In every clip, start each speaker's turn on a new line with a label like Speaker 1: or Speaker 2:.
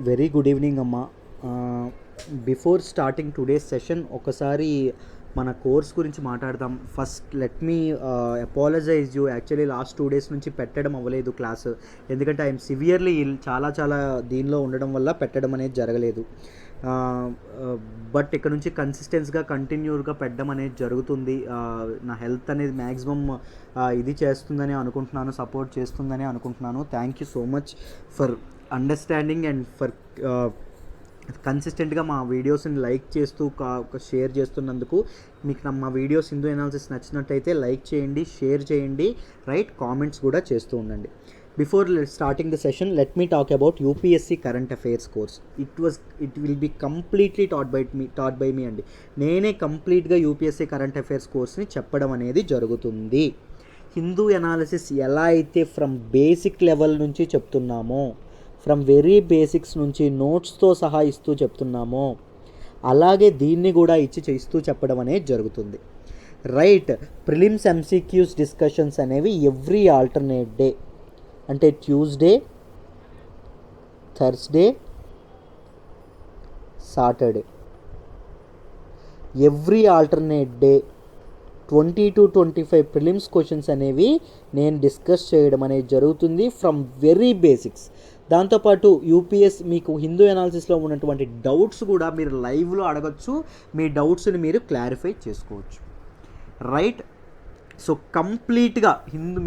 Speaker 1: Very good evening అమ్మా. Before starting today's session ఒకసారి మన కోర్స్ గురించి మాట్లాడదాం. First let me apologise you. Actually last 2 days నుంచి పెట్టడం అవ్వలేదు క్లాసు, ఎందుకంటే ఐఎమ్ సివియర్లీ చాలా దీనిలో ఉండడం వల్ల పెట్టడం అనేది జరగలేదు. బట్ ఇక్కడ నుంచి కన్సిస్టెన్స్గా కంటిన్యూగా పెట్టడం అనేది జరుగుతుంది. నా హెల్త్ అనేది మ్యాక్సిమం ఇది చేస్తుందని అనుకుంటున్నాను, సపోర్ట్ చేస్తుందని అనుకుంటున్నాను. Thank you so much for understanding and for కన్సిస్టెంట్గా మా వీడియోస్ని లైక్ చేస్తూ షేర్ చేస్తున్నందుకు. మీకు మా వీడియోస్ హిందూ ఎనాలిసిస్ నచ్చినట్టయితే లైక్ చేయండి, షేర్ చేయండి, రైట్, కామెంట్స్ కూడా చేస్తూ ఉండండి. Before starting the session let me talk about UPSC current affairs course. It will be completely taught by me అండి. నేనే కంప్లీట్గా యూపీఎస్సీ కరెంట్ అఫైర్స్ కోర్స్ని చెప్పడం అనేది జరుగుతుంది. హిందూ ఎనాలిసిస్ ఎలా అయితే ఫ్రమ్ బేసిక్ లెవెల్ నుంచి చెప్తున్నామో, ఫ్రమ్ వెరీ బేసిక్స్ నుంచి నోట్స్తో సహా ఇస్తూ చెప్తున్నామో, అలాగే దీన్ని కూడా ఇస్తూ చెప్పడం అనేది జరుగుతుంది. రైట్, ప్రిలిమ్స్ ఎంసీక్యూస్ డిస్కషన్స్ అనేవి ఎవ్రీ ఆల్టర్నేట్ డే, అంటే Tuesday, Thursday, Saturday, every alternate day 20 to 25 prelims questions అనేవి నేను డిస్కస్ చేయడం అనేది జరుగుతుంది ఫ్రమ్ వెరీ బేసిక్స్. దాంతోపాటు యూపీఎస్ మీకు హిందూ ఎనాలిసిస్లో ఉన్నటువంటి డౌట్స్ కూడా మీరు లైవ్లో అడగచ్చు, మీ డౌట్స్ని మీరు క్లారిఫై చేసుకోవచ్చు. రైట్, సో కంప్లీట్గా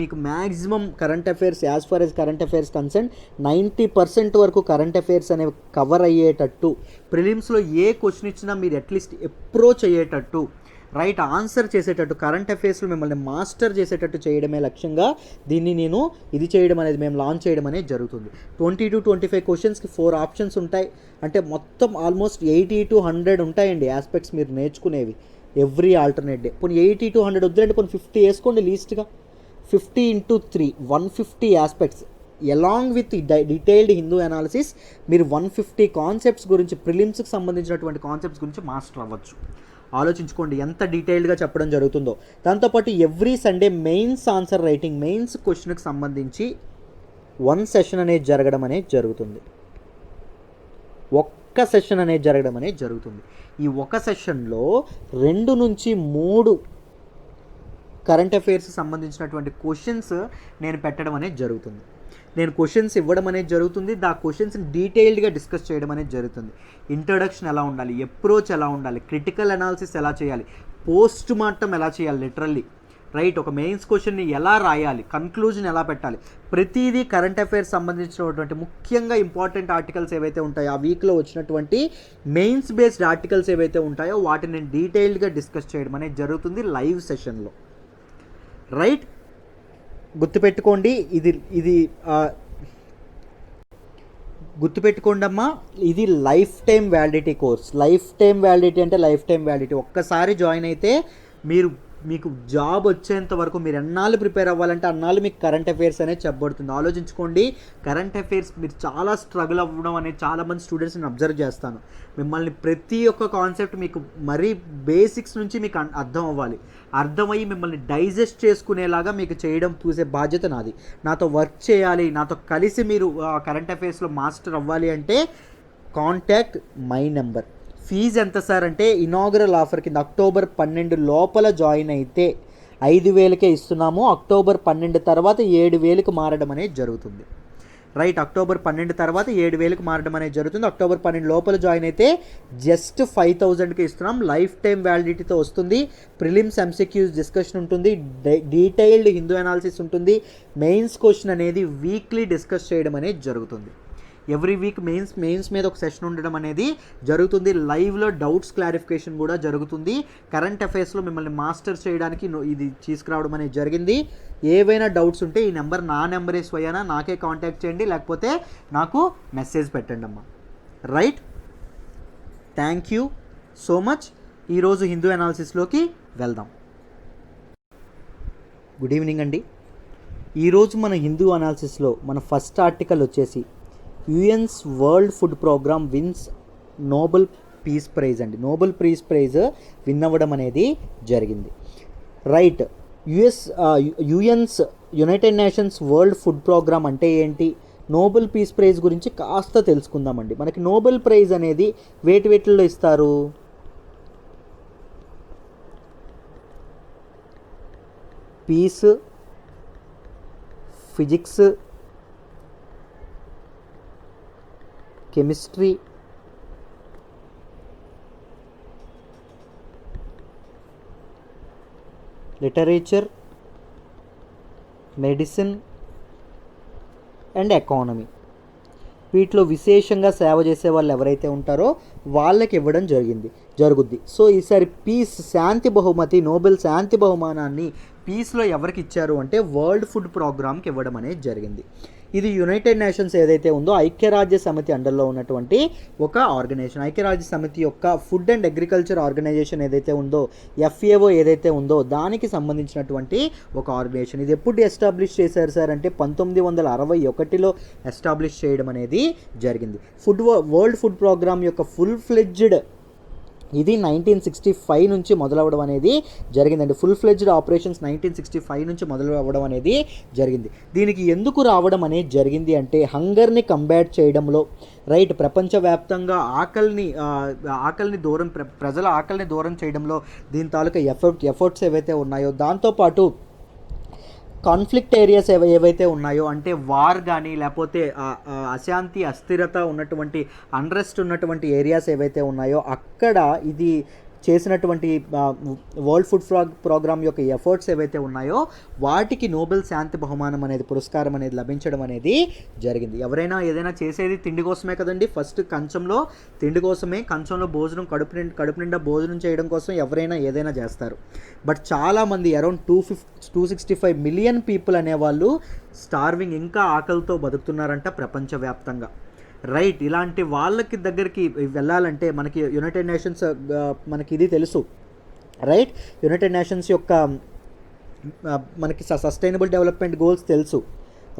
Speaker 1: మీకు maximum current affairs, as far as current affairs concern 90% వరకు కరెంట్ అఫైర్స్ అనేవి కవర్ అయ్యేటట్టు, ప్రిలిమ్స్లో ఏ క్వశ్చన్ ఇచ్చినా మీరు అట్లీస్ట్ అప్రోచ్ అయ్యేటట్టు, రైట్, ఆన్సర్ చేసేటట్టు, కరెంట్ అఫైర్స్లో మిమ్మల్ని మాస్టర్ చేసేటట్టు చేయడమే లక్ష్యంగా దీన్ని నేను చేయడం అనేది, మేము లాంచ్ చేయడం అనేది జరుగుతుంది. 20 to 25 క్వశ్చన్స్కి 4 ఆప్షన్స్ ఉంటాయి. అంటే మొత్తం ఆల్మోస్ట్ 80 to 100 ఉంటాయండి ఆస్పెక్ట్స్ మీరు నేర్చుకునేవి ఎవ్రీ ఆల్టర్నేట్ డే. కొన్ని 80 to 100 వద్దులంటే కొన్ని 50 వేసుకోండి లీస్ట్గా. 50 into 3 150 aspects along with detailed Hindu analysis. మీరు 150 కాన్సెప్ట్స్ గురించి, ప్రిలిమ్స్కి సంబంధించినటువంటి కాన్సెప్ట్స్ గురించి మాస్టర్ అవ్వచ్చు. ఆలోచించుకోండి ఎంత డీటెయిల్డ్గా చెప్పడం జరుగుతుందో. దాంతోపాటు every Sunday mains answer writing, mains క్వశ్చన్కి సంబంధించి 1 సెషన్ అనేది జరగడం అనేది జరుగుతుంది. ఒక్క సెషన్ అనేది జరగడం అనేది జరుగుతుంది. ఈ ఒక సెషన్లో 2 నుంచి 3 కరెంట్ అఫైర్స్ సంబంధించినటువంటి క్వశ్చన్స్ నేను పెట్టడం అనేది జరుగుతుంది. నేను క్వశ్చన్స్ ఇవ్వడం అనేది జరుగుతుంది. ఆ క్వశ్చన్స్ని డీటెయిల్డ్గా డిస్కస్ చేయడం అనేది జరుగుతుంది. ఇంట్రడక్షన్ ఎలా ఉండాలి, అప్రోచ్ ఎలా ఉండాలి, క్రిటికల్ అనాలిసిస్ ఎలా చేయాలి, పోస్ట్ మార్టం ఎలా చేయాలి, లిటరల్లీ, రైట్, ఒక మెయిన్స్ క్వశ్చన్ని ఎలా రాయాలి, కన్క్లూజన్ ఎలా పెట్టాలి, ప్రతిదీ కరెంట్ అఫైర్స్ సంబంధించినటువంటి ముఖ్యంగా ఇంపార్టెంట్ ఆర్టికల్స్ ఏవైతే ఉంటాయో, ఆ వీక్లో వచ్చినటువంటి మెయిన్స్ బేస్డ్ ఆర్టికల్స్ ఏవైతే ఉంటాయో వాటిని నేను డీటెయిల్డ్గా డిస్కస్ చేయడం అనేది జరుగుతుంది లైవ్ సెషన్లో. రైట్, గుర్తుపెట్టుకోండి, ఇది గుర్తుపెట్టుకోండి అమ్మా, ఇది life time validity course. Life time validity అంటే లైఫ్ టైం వ్యాలిడిటీ. ఒక్కసారి జాయిన్ అయితే మీకు జాబ్ వచ్చేంత వరకు మీరు ఎన్నాళ్ళు ప్రిపేర్ అవ్వాలంటే అన్నాళ్ళు మీకు కరెంట్ అఫైర్స్ అనేది చెప్పబడుతుంది. ఆలోచించుకోండి, కరెంట్ అఫైర్స్ మీరు చాలా స్ట్రగుల్ అవ్వడం అనేది చాలామంది స్టూడెంట్స్ నేను అబ్జర్వ్ చేస్తాను. మిమ్మల్ని ప్రతి ఒక్క కాన్సెప్ట్ మీకు మరీ బేసిక్స్ నుంచి మీకు అర్థం అవ్వాలి, అర్థమయ్యి మిమ్మల్ని డైజెస్ట్ చేసుకునేలాగా మీకు చేయడం చూసే బాధ్యత నాది. నాతో వర్క్ చేయాలి, నాతో కలిసి మీరు కరెంట్ అఫైర్స్లో మాస్టర్ అవ్వాలి అంటే కాంటాక్ట్ మై నెంబర్. ఫీజు ఎంత సార్ అంటే ఇనాగరల్ ఆఫర్ కింద October 12 లోపల జాయిన్ అయితే 5,000కే ఇస్తున్నాము. October 12 తర్వాత 7,000కి మారడం అనేది జరుగుతుంది. రైట్, October 12 తర్వాత 7,000కి మారడం అనేది జరుగుతుంది. October 12 లోపల జాయిన్ అయితే జస్ట్ 5,000కి ఇస్తున్నాం. లైఫ్ టైం వ్యాలిడిటీతో వస్తుంది. ప్రిలిమ్స్ ఎంసీక్యూస్ డిస్కషన్ ఉంటుంది, డీటెయిల్డ్ హిందూ అనాలిసిస్ ఉంటుంది, మెయిన్స్ క్వశ్చన్ అనేది వీక్లీ డిస్కస్ చేయడం అనేది జరుగుతుంది. ఎవ్రీ వీక్ మెయిన్స్ మీద ఒక సెషన్ ఉండడం అనేది జరుగుతుంది. లైవ్లో డౌట్స్ క్లారిఫికేషన్ కూడా జరుగుతుంది. కరెంట్ అఫైర్స్లో మిమ్మల్ని మాస్టర్ చేయడానికి ఇది తీసుకురావడం అనేది జరిగింది. ఏవైనా డౌట్స్ ఉంటే ఈ నెంబర్ నా నెంబరే, స్వయానా నాకే కాంటాక్ట్ చేయండి, లేకపోతే నాకు మెసేజ్ పెట్టండి అమ్మా. Right, thank you so much. ఈరోజు హిందూ అనాలిసిస్లోకి వెళ్దాం. గుడ్ ఈవినింగ్ అండి. ఈరోజు మన హిందూ అనాలిసిస్లో మన ఫస్ట్ ఆర్టికల్ వచ్చేసి UN's World Food Programme wins Nobel Peace Prize అండి. నోబెల్ పీస్ ప్రైజ్ విన్ అవ్వడం అనేది జరిగింది. Right, UN's United Nations World Food Programme అంటే ఏంటి, నోబెల్ పీస్ ప్రైజ్ గురించి కాస్త తెలుసుకుందామండి. మనకి నోబెల్ ప్రైజ్ అనేది వేటిలో ఇస్తారు? Peace, physics, chemistry, literature, medicine and economy. వీటిలో విశేషంగా సేవ చేసే వాళ్ళు ఎవరైతే ఉంటారో వాళ్ళకి ఇవ్వడం జరుగుద్ది. సో ఈసారి పీస్ శాంతి బహుమతి, నోబెల్ శాంతి బహుమానాన్ని పీస్లో ఎవరికి ఇచ్చారు అంటే వరల్డ్ ఫుడ్ ప్రోగ్రామ్కి ఇవ్వడం అనేది జరిగింది. ఇది యునైటెడ్ నేషన్స్ ఏదైతే ఉందో ఐక్యరాజ్య సమితి అండర్లో ఉన్నటువంటి ఒక ఆర్గనైజేషన్. ఐక్యరాజ్య సమితి యొక్క ఫుడ్ అండ్ అగ్రికల్చర్ ఆర్గనైజేషన్ ఏదైతే ఉందో, FAO ఏదైతే ఉందో దానికి సంబంధించినటువంటి ఒక ఆర్గనైజేషన్. ఇది ఎప్పుడు ఎస్టాబ్లిష్ చేశారు సార్ అంటే 1961లో ఎస్టాబ్లిష్ చేయడం అనేది జరిగింది. వరల్డ్ ఫుడ్ ప్రోగ్రామ్ యొక్క ఫుల్ ఫ్లెడ్జ్డ్ ఇది 1965 నుంచి మొదలవ్వడం అనేది జరిగిందండి. ఫుల్ ఫ్లెడ్జ్డ్ ఆపరేషన్స్ 1965 నుంచి మొదలు అవ్వడం అనేది జరిగింది. దీనికి ఎందుకు రావడం అనేది జరిగింది అంటే హంగర్ని కంబాట్ చేయడంలో, రైట్, ప్రపంచవ్యాప్తంగా ఆకలిని దూరం, ప్రజల ఆకలిని దూరం చేయడంలో దీని తాలూకా ఎఫర్ట్స్ ఏవైతే ఉన్నాయో, దాంతోపాటు కాన్ఫ్లిక్ట్ ఏరియాస్ ఏవైతే ఉన్నాయో అంటే వార్ కానీ లేకపోతే అశాంతి, అస్థిరత ఉన్నటువంటి, అన్రెస్ట్ ఉన్నటువంటి ఏరియాస్ ఏవైతే ఉన్నాయో అక్కడ ఇది చేసినటువంటి వరల్డ్ ఫుడ్ ప్రోగ్రామ్ యొక్క ఎఫర్ట్స్ ఏవైతే ఉన్నాయో వాటికి నోబెల్ శాంతి బహుమానం అనేది, పురస్కారం అనేది లభించడం అనేది జరిగింది. ఎవరైనా ఏదైనా చేసేది తిండి కోసమే కదండి. ఫస్ట్ కంచంలో తిండి కోసమే, కంచంలో భోజనం, కడుపు నిండా భోజనం చేయడం కోసం ఎవరైనా ఏదైనా చేస్తారు. బట్ చాలామంది అరౌండ్ 265 మిలియన్ పీపుల్ అనేవాళ్ళు స్టార్వింగ్, ఇంకా ఆకలితో బతుకుతున్నారంట ప్రపంచవ్యాప్తంగా. రైట్, ఇలాంటి వాళ్ళకి దగ్గరికి వెళ్ళాలంటే మనకి యునైటెడ్ నేషన్స్, మనకి ఇది తెలుసు, రైట్, యునైటెడ్ నేషన్స్ యొక్క మనకి సస్టైనబుల్ డెవలప్మెంట్ గోల్స్ తెలుసు,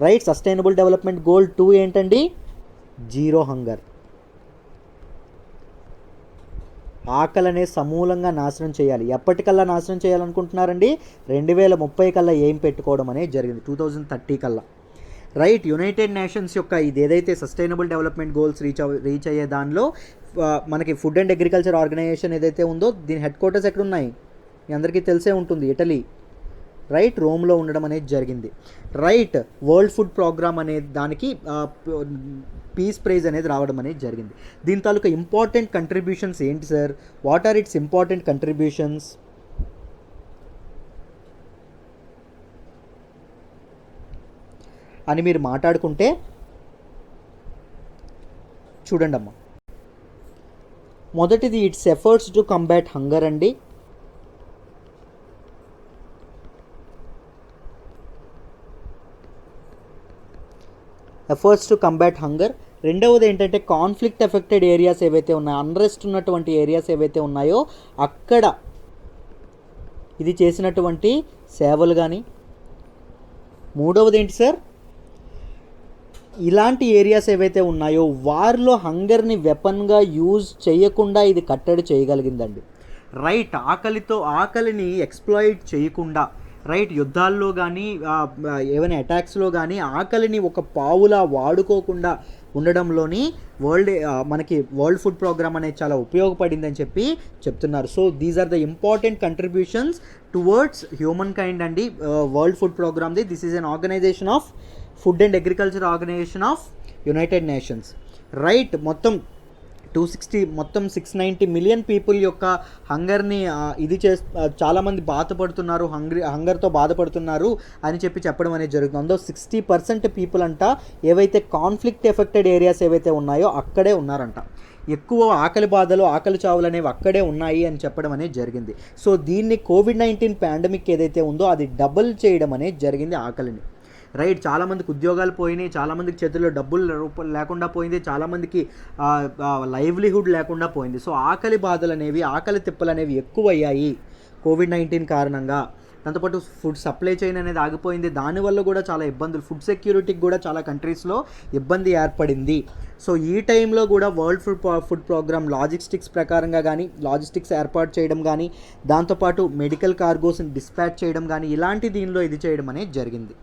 Speaker 1: రైట్. సస్టైనబుల్ డెవలప్మెంట్ గోల్ 2 ఏంటండి? Zero hunger. ఆకలనే సమూలంగా నాశనం చేయాలి. ఎప్పటికల్లా నాశనం చేయాలనుకుంటున్నారండి? 2030 కల్లా ఏం పెట్టుకోవడం అనేది జరిగింది, 2030 కల్లా, రైట్. యునైటెడ్ నేషన్స్ యొక్క ఇది ఏదైతే సస్టైనబుల్ డెవలప్మెంట్ గోల్స్ రీచ్ అయ్యే దానిలో మనకి ఫుడ్ అండ్ అగ్రికల్చర్ ఆర్గనైజేషన్ ఏదైతే ఉందో దీని హెడ్ క్వార్టర్స్ ఎక్కడ ఉన్నాయి? మీ అందరికీ తెలిసే ఉంటుంది, ఇటలీ, రైట్, రోమ్లో ఉండడం అనేది జరిగింది, రైట్. వరల్డ్ ఫుడ్ ప్రోగ్రామ్ అనే దానికి పీస్ ప్రైజ్ అనేది రావడం అనేది జరిగింది. దీని తాలూకా ఇంపార్టెంట్ కంట్రిబ్యూషన్స్ ఏంటి sir? What are its important contributions? అని మీరు మాట్లాడుకుంటే చూడండి అమ్మా. మొదటిది its efforts to combat hunger అండి. Efforts to combat hunger. రెండవది ఏంటంటే కాన్ఫ్లిక్ట్ ఎఫెక్టెడ్ ఏరియాస్ ఏవైతే ఉన్నాయో, అన్రెస్ట్ ఉన్నటువంటి ఏరియాస్ ఏవైతే ఉన్నాయో అక్కడ ఇది చేసినటువంటి సేవలు కానీ. మూడవది ఏంటి సార్? ఇలాంటి ఏరియాస్ ఏవైతే ఉన్నాయో వారిలో హంగర్ని వెపన్గా యూజ్ చేయకుండా ఇది కట్టడి చేయగలిగిందండి, రైట్. ఆకలిని ఎక్స్ప్లాయిట్ చేయకుండా, రైట్, యుద్ధాల్లో కానీ ఏమైనా అటాక్స్లో కానీ ఆకలిని ఒక పావులా వాడుకోకుండా ఉండడంలోని మనకి వరల్డ్ ఫుడ్ ప్రోగ్రామ్ అనేది చాలా ఉపయోగపడిందని చెప్తున్నారు. So these are the important contributions towards human kind అండి వరల్డ్ ఫుడ్ ప్రోగ్రామ్ది. This is an organization of food and agriculture organization of United Nations, right. మొత్తం 690 మిలియన్ పీపుల్ యొక్క హంగర్ని ఇది చాలామంది బాధపడుతున్నారు, హంగర్తో బాధపడుతున్నారు అని చెప్పడం అనేది జరుగుతుంది. అందులో 60% పీపుల్ అంట ఏవైతే కాన్ఫ్లిక్ట్ ఎఫెక్టెడ్ ఏరియాస్ ఏవైతే ఉన్నాయో అక్కడే ఉన్నారంట. ఎక్కువ ఆకలి బాధలు, ఆకలి చావులు అనేవి అక్కడే ఉన్నాయి అని చెప్పడం అనేది జరిగింది. సో దీన్ని కోవిడ్-19 పాండమిక్ ఏదైతే ఉందో అది డబుల్ చేయడం అనేది జరిగింది ఆకలిని, రైట్. చాలామందికి ఉద్యోగాలు పోయినాయి, చాలామందికి చేతుల్లో డబ్బులు లేకుండా పోయింది, చాలామందికి లైవ్లీహుడ్ లేకుండా పోయింది. సో ఆకలి బాధలు అనేవి, ఆకలి తిప్పలు అనేవి ఎక్కువయ్యాయి కోవిడ్-19 కారణంగా. దాంతోపాటు ఫుడ్ సప్లై చైన్ అనేది ఆగిపోయింది, దానివల్ల కూడా చాలా ఇబ్బందులు, ఫుడ్ సెక్యూరిటీకి కూడా చాలా కంట్రీస్లో ఇబ్బంది ఏర్పడింది. సో ఈ టైంలో కూడా వరల్డ్ ఫుడ్ ప్రోగ్రామ్ లాజిస్టిక్స్ ప్రకారంగా కానీ, లాజిస్టిక్స్ ఏర్పాటు చేయడం కానీ, దాంతోపాటు మెడికల్ కార్గోస్ని డిస్పాచ్ చేయడం కానీ ఇలాంటి దీనిలో ఇది చేయడం అనేది జరిగింది.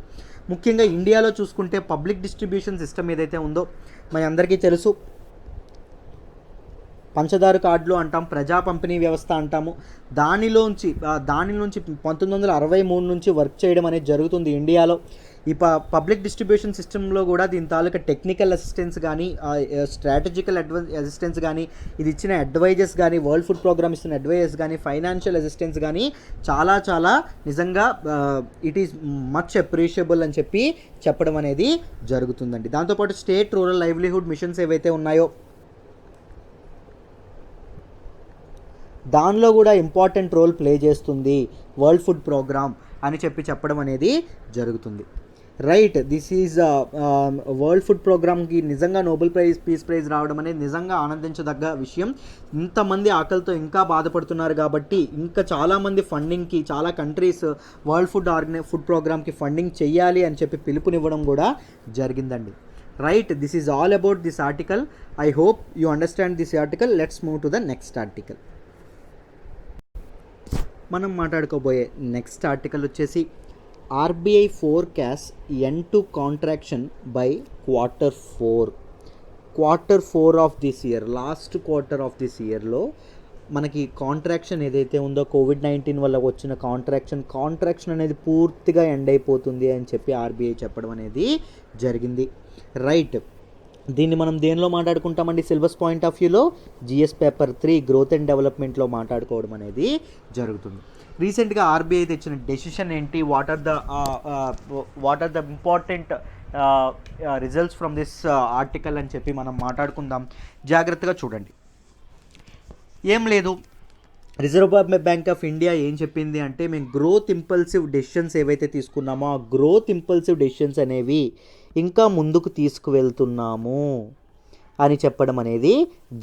Speaker 1: ముఖ్యంగా ఇండియాలో చూసుకుంటే పబ్లిక్ డిస్ట్రిబ్యూషన్ సిస్టమ్ ఏదైతే ఉందో మన అందరికీ తెలుసు, పంచదార కార్డులు అంటాం, ప్రజా పంపిణీ వ్యవస్థ అంటాము. దాని నుంచి 1963 నుంచి వర్క్ చేయడం అనేది జరుగుతుంది ఇండియాలో. ఈ పబ్లిక్ డిస్ట్రిబ్యూషన్ సిస్టంలో కూడా దీని తాలూకా టెక్నికల్ అసిస్టెన్స్ కానీ, స్ట్రాటజికల్ అసిస్టెన్స్ కానీ, ఇది ఇచ్చిన అడ్వైజెస్ కానీ, వరల్డ్ ఫుడ్ ప్రోగ్రామ్ ఇస్తున్న అడ్వైజెస్ కానీ, ఫైనాన్షియల్ అసిస్టెన్స్ కానీ చాలా నిజంగా ఇట్ ఈస్ మచ్ అప్రిషియబుల్ అని చెప్పడం అనేది జరుగుతుందండి. దాంతోపాటు స్టేట్ రూరల్ లైవ్లీహుడ్ మిషన్స్ ఏవైతే ఉన్నాయో దానిలో కూడా ఇంపార్టెంట్ రోల్ ప్లే చేస్తుంది వరల్డ్ ఫుడ్ ప్రోగ్రామ్ అని చెప్పడం అనేది జరుగుతుంది. Right, this is world food ప్రోగ్రామ్కి నిజంగా నోబెల్ పీస్ ప్రైజ్ రావడం అనేది నిజంగా ఆనందించదగ్గ విషయం. ఇంతమంది ఆకలితో ఇంకా బాధపడుతున్నారు కాబట్టి ఇంకా చాలామంది ఫండింగ్కి, చాలా కంట్రీస్ వరల్డ్ ఫుడ్ ప్రోగ్రామ్కి ఫండింగ్ చెయ్యాలి అని పిలుపునివ్వడం కూడా జరిగిందండి. Right, this is all about this article. I hope you understand this article. Let's move to the next article. మనం మాట్లాడుకోబోయే నెక్స్ట్ ఆర్టికల్ వచ్చేసి RBI forecast N2 contraction by quarter four of this year. Last quarter of this ఇయర్లో మనకి contraction ఏదైతే ఉందో COVID-19 వల్ల వచ్చిన contraction అనేది పూర్తిగా ఎండ్ అయిపోతుంది అని ఆర్బీఐ చెప్పడం అనేది జరిగింది. రైట్, దీన్ని మనం దేనిలో మాట్లాడుకుంటామండి? సిలబస్ పాయింట్ ఆఫ్ వ్యూలో జిఎస్ పేపర్ 3 గ్రోత్ అండ్ డెవలప్మెంట్లో మాట్లాడుకోవడం అనేది జరుగుతుంది. రీసెంట్గా ఆర్బీఐ తెచ్చిన డెసిషన్ ఏంటి, what are the important results from this article అని మనం మాట్లాడుకుందాం. జాగ్రత్తగా చూడండి. ఏం లేదు, రిజర్వ్ బ్యాంక్ ఆఫ్ ఇండియా ఏం చెప్పింది అంటే, మేము గ్రోత్ ఇంపల్సివ్ డెసిషన్స్ ఏవైతే తీసుకున్నామో ఆ గ్రోత్ ఇంపల్సివ్ డెసిషన్స్ అనేవి ఇంకా ముందుకు తీసుకువెళ్తున్నాము అని చెప్పడం అనేది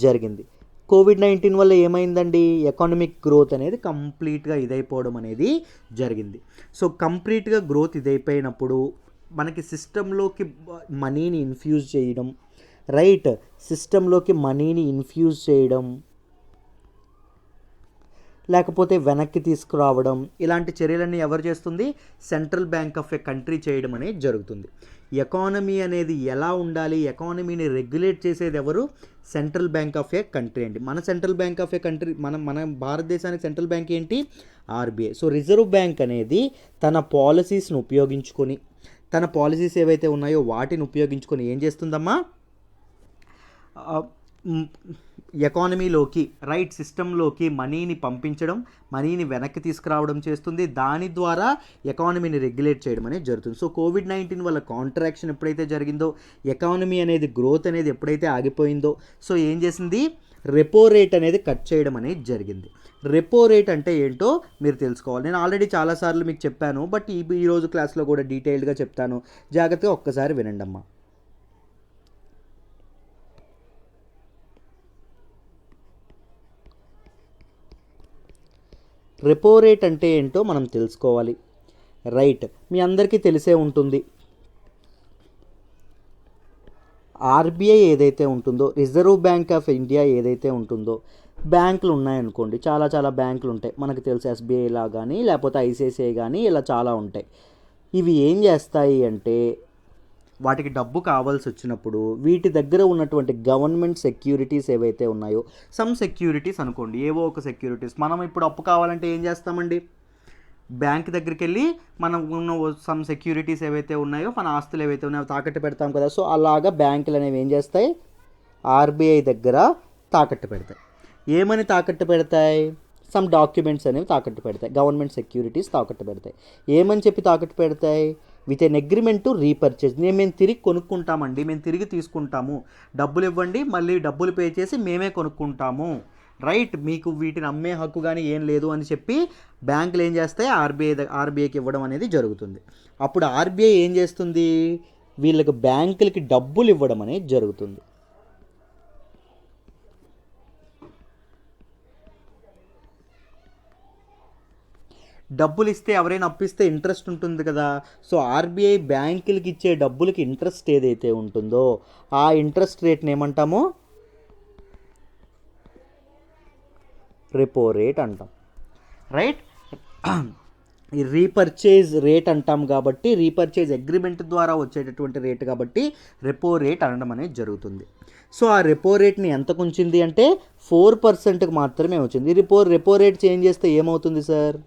Speaker 1: జరిగింది. కోవిడ్-19 వల్ల ఏమైందండి, ఎకానమిక్ గ్రోత్ అనేది కంప్లీట్గా ఇదైపోవడం అనేది జరిగింది. సో కంప్లీట్గా గ్రోత్ ఇదైపోయినప్పుడు మనకి సిస్టంలోకి మనీని ఇన్ఫ్యూజ్ చేయడం, రైట్, సిస్టంలోకి మనీని ఇన్ఫ్యూజ్ చేయడం లేకపోతే వెనక్కి తీసుకురావడం, ఇలాంటి చర్యలన్నీ ఎవరు చేస్తుంది? Central bank of A country చేయడం అనేది జరుగుతుంది. ఎకానమీ అనేది ఎలా ఉండాలి, ఎకానమీని రెగ్యులేట్ చేసేది ఎవరు? Central bank of A country అండి. మన central bank of A country, మన భారతదేశానికి సెంట్రల్ బ్యాంక్ ఏంటి? ఆర్బీఐ. సో రిజర్వ్ బ్యాంక్ అనేది తన పాలసీస్ను ఉపయోగించుకొని, తన పాలసీస్ ఏవైతే ఉన్నాయో వాటిని ఉపయోగించుకొని ఏం చేస్తుందమ్మా? ఎకానమీలోకి, రైట్, సిస్టంలోకి మనీని పంపించడం, మనీని వెనక్కి తీసుకురావడం చేస్తుంది. దాని ద్వారా ఎకానమీని రెగ్యులేట్ చేయడం అనేది జరుగుతుంది. సో కోవిడ్-19 వల్ల కాంట్రాక్షన్ ఎప్పుడైతే జరిగిందో, ఎకానమీ అనేది గ్రోత్ అనేది ఎప్పుడైతే ఆగిపోయిందో, సో ఏం చేసింది? రెపో రేట్ అనేది కట్ చేయడం అనేది జరిగింది. రెపో రేట్ అంటే ఏంటో మీరు తెలుసుకోవాలి. నేను ఆల్రెడీ చాలాసార్లు మీకు చెప్పాను, బట్ ఈరోజు క్లాస్లో కూడా డీటెయిల్డ్గా చెప్తాను. జాగ్రత్తగా ఒక్కసారి వినండి అమ్మా. రెపో రేట్ అంటే ఏంటో మనం తెలుసుకోవాలి. రైట్, మీ అందరికీ తెలిసే ఉంటుంది. ఆర్బీఐ ఏదైతే ఉంటుందో, రిజర్వ్ బ్యాంక్ ఆఫ్ ఇండియా ఏదైతే ఉంటుందో, బ్యాంకులు ఉన్నాయనుకోండి, చాలా బ్యాంకులు ఉంటాయి. మనకు తెలుసు ఎస్బీఐ కానీ లేకపోతే ఐసిఐసిఐ కానీ ఇలా చాలా ఉంటాయి. ఇవి ఏం చేస్తాయి అంటే, వాటికి డబ్బు కావాల్సి వచ్చినప్పుడు వీటి దగ్గర ఉన్నటువంటి గవర్నమెంట్ సెక్యూరిటీస్ ఏవైతే ఉన్నాయో, సమ్ సెక్యూరిటీస్ అనుకోండి, ఏవో ఒక సెక్యూరిటీస్, మనం ఇప్పుడు అప్పు కావాలంటే ఏం చేస్తామండి? బ్యాంక్ దగ్గరికి వెళ్ళి మనం ఉన్న సమ్ సెక్యూరిటీస్ ఏవైతే ఉన్నాయో, మన ఆస్తులు ఏవైతే ఉన్నాయో తాకట్టు పెడతాం కదా. సో అలాగా బ్యాంకులు అనేవి ఏం చేస్తాయి? ఆర్బీఐ దగ్గర తాకట్టు పెడతాయి. ఏమని తాకట్టు పెడతాయి? సమ్ డాక్యుమెంట్స్ అనేవి తాకట్టు పెడతాయి. గవర్నమెంట్ సెక్యూరిటీస్ తాకట్టు పెడతాయి. ఏమని తాకట్టు పెడతాయి? With an agreement to repurchase. మేము తిరిగి కొనుక్కుంటామండి, మేము తిరిగి తీసుకుంటాము, డబ్బులు ఇవ్వండి, మళ్ళీ డబ్బులు పే చేసి మేమే కొనుక్కుంటాము, రైట్, మీకు వీటిని అమ్మే హక్కు కానీ ఏం లేదు అని బ్యాంకులు ఏం చేస్తాయి? ఆర్బీఐకి ఇవ్వడం అనేది జరుగుతుంది. అప్పుడు ఆర్బీఐ ఏం చేస్తుంది? వీళ్ళకి బ్యాంకులకి డబ్బులు ఇవ్వడం అనేది జరుగుతుంది. డబ్బులు ఇస్తే, ఎవరైనా అప్పిస్తే ఇంట్రెస్ట్ ఉంటుంది కదా. సో ఆర్బీఐ బ్యాంకులకి ఇచ్చే డబ్బులకి ఇంట్రెస్ట్ ఏదైతే ఉంటుందో ఆ ఇంట్రెస్ట్ రేట్ని ఏమంటామో? రెపో రేట్ అంటాం. రైట్, ఈ రీపర్చేజ్ రేట్ అంటాం కాబట్టి రీపర్చేజ్ అగ్రిమెంట్ ద్వారా వచ్చేటటువంటి రేట్ కాబట్టి రెపో రేట్ అనడం అనేది జరుగుతుంది. సో ఆ రెపో రేట్ని ఎంతకు ఉంచింది అంటే 4%కి మాత్రమే వచ్చింది. రెపో రేట్ చేంజ్ చేస్తే ఏమవుతుంది సార్?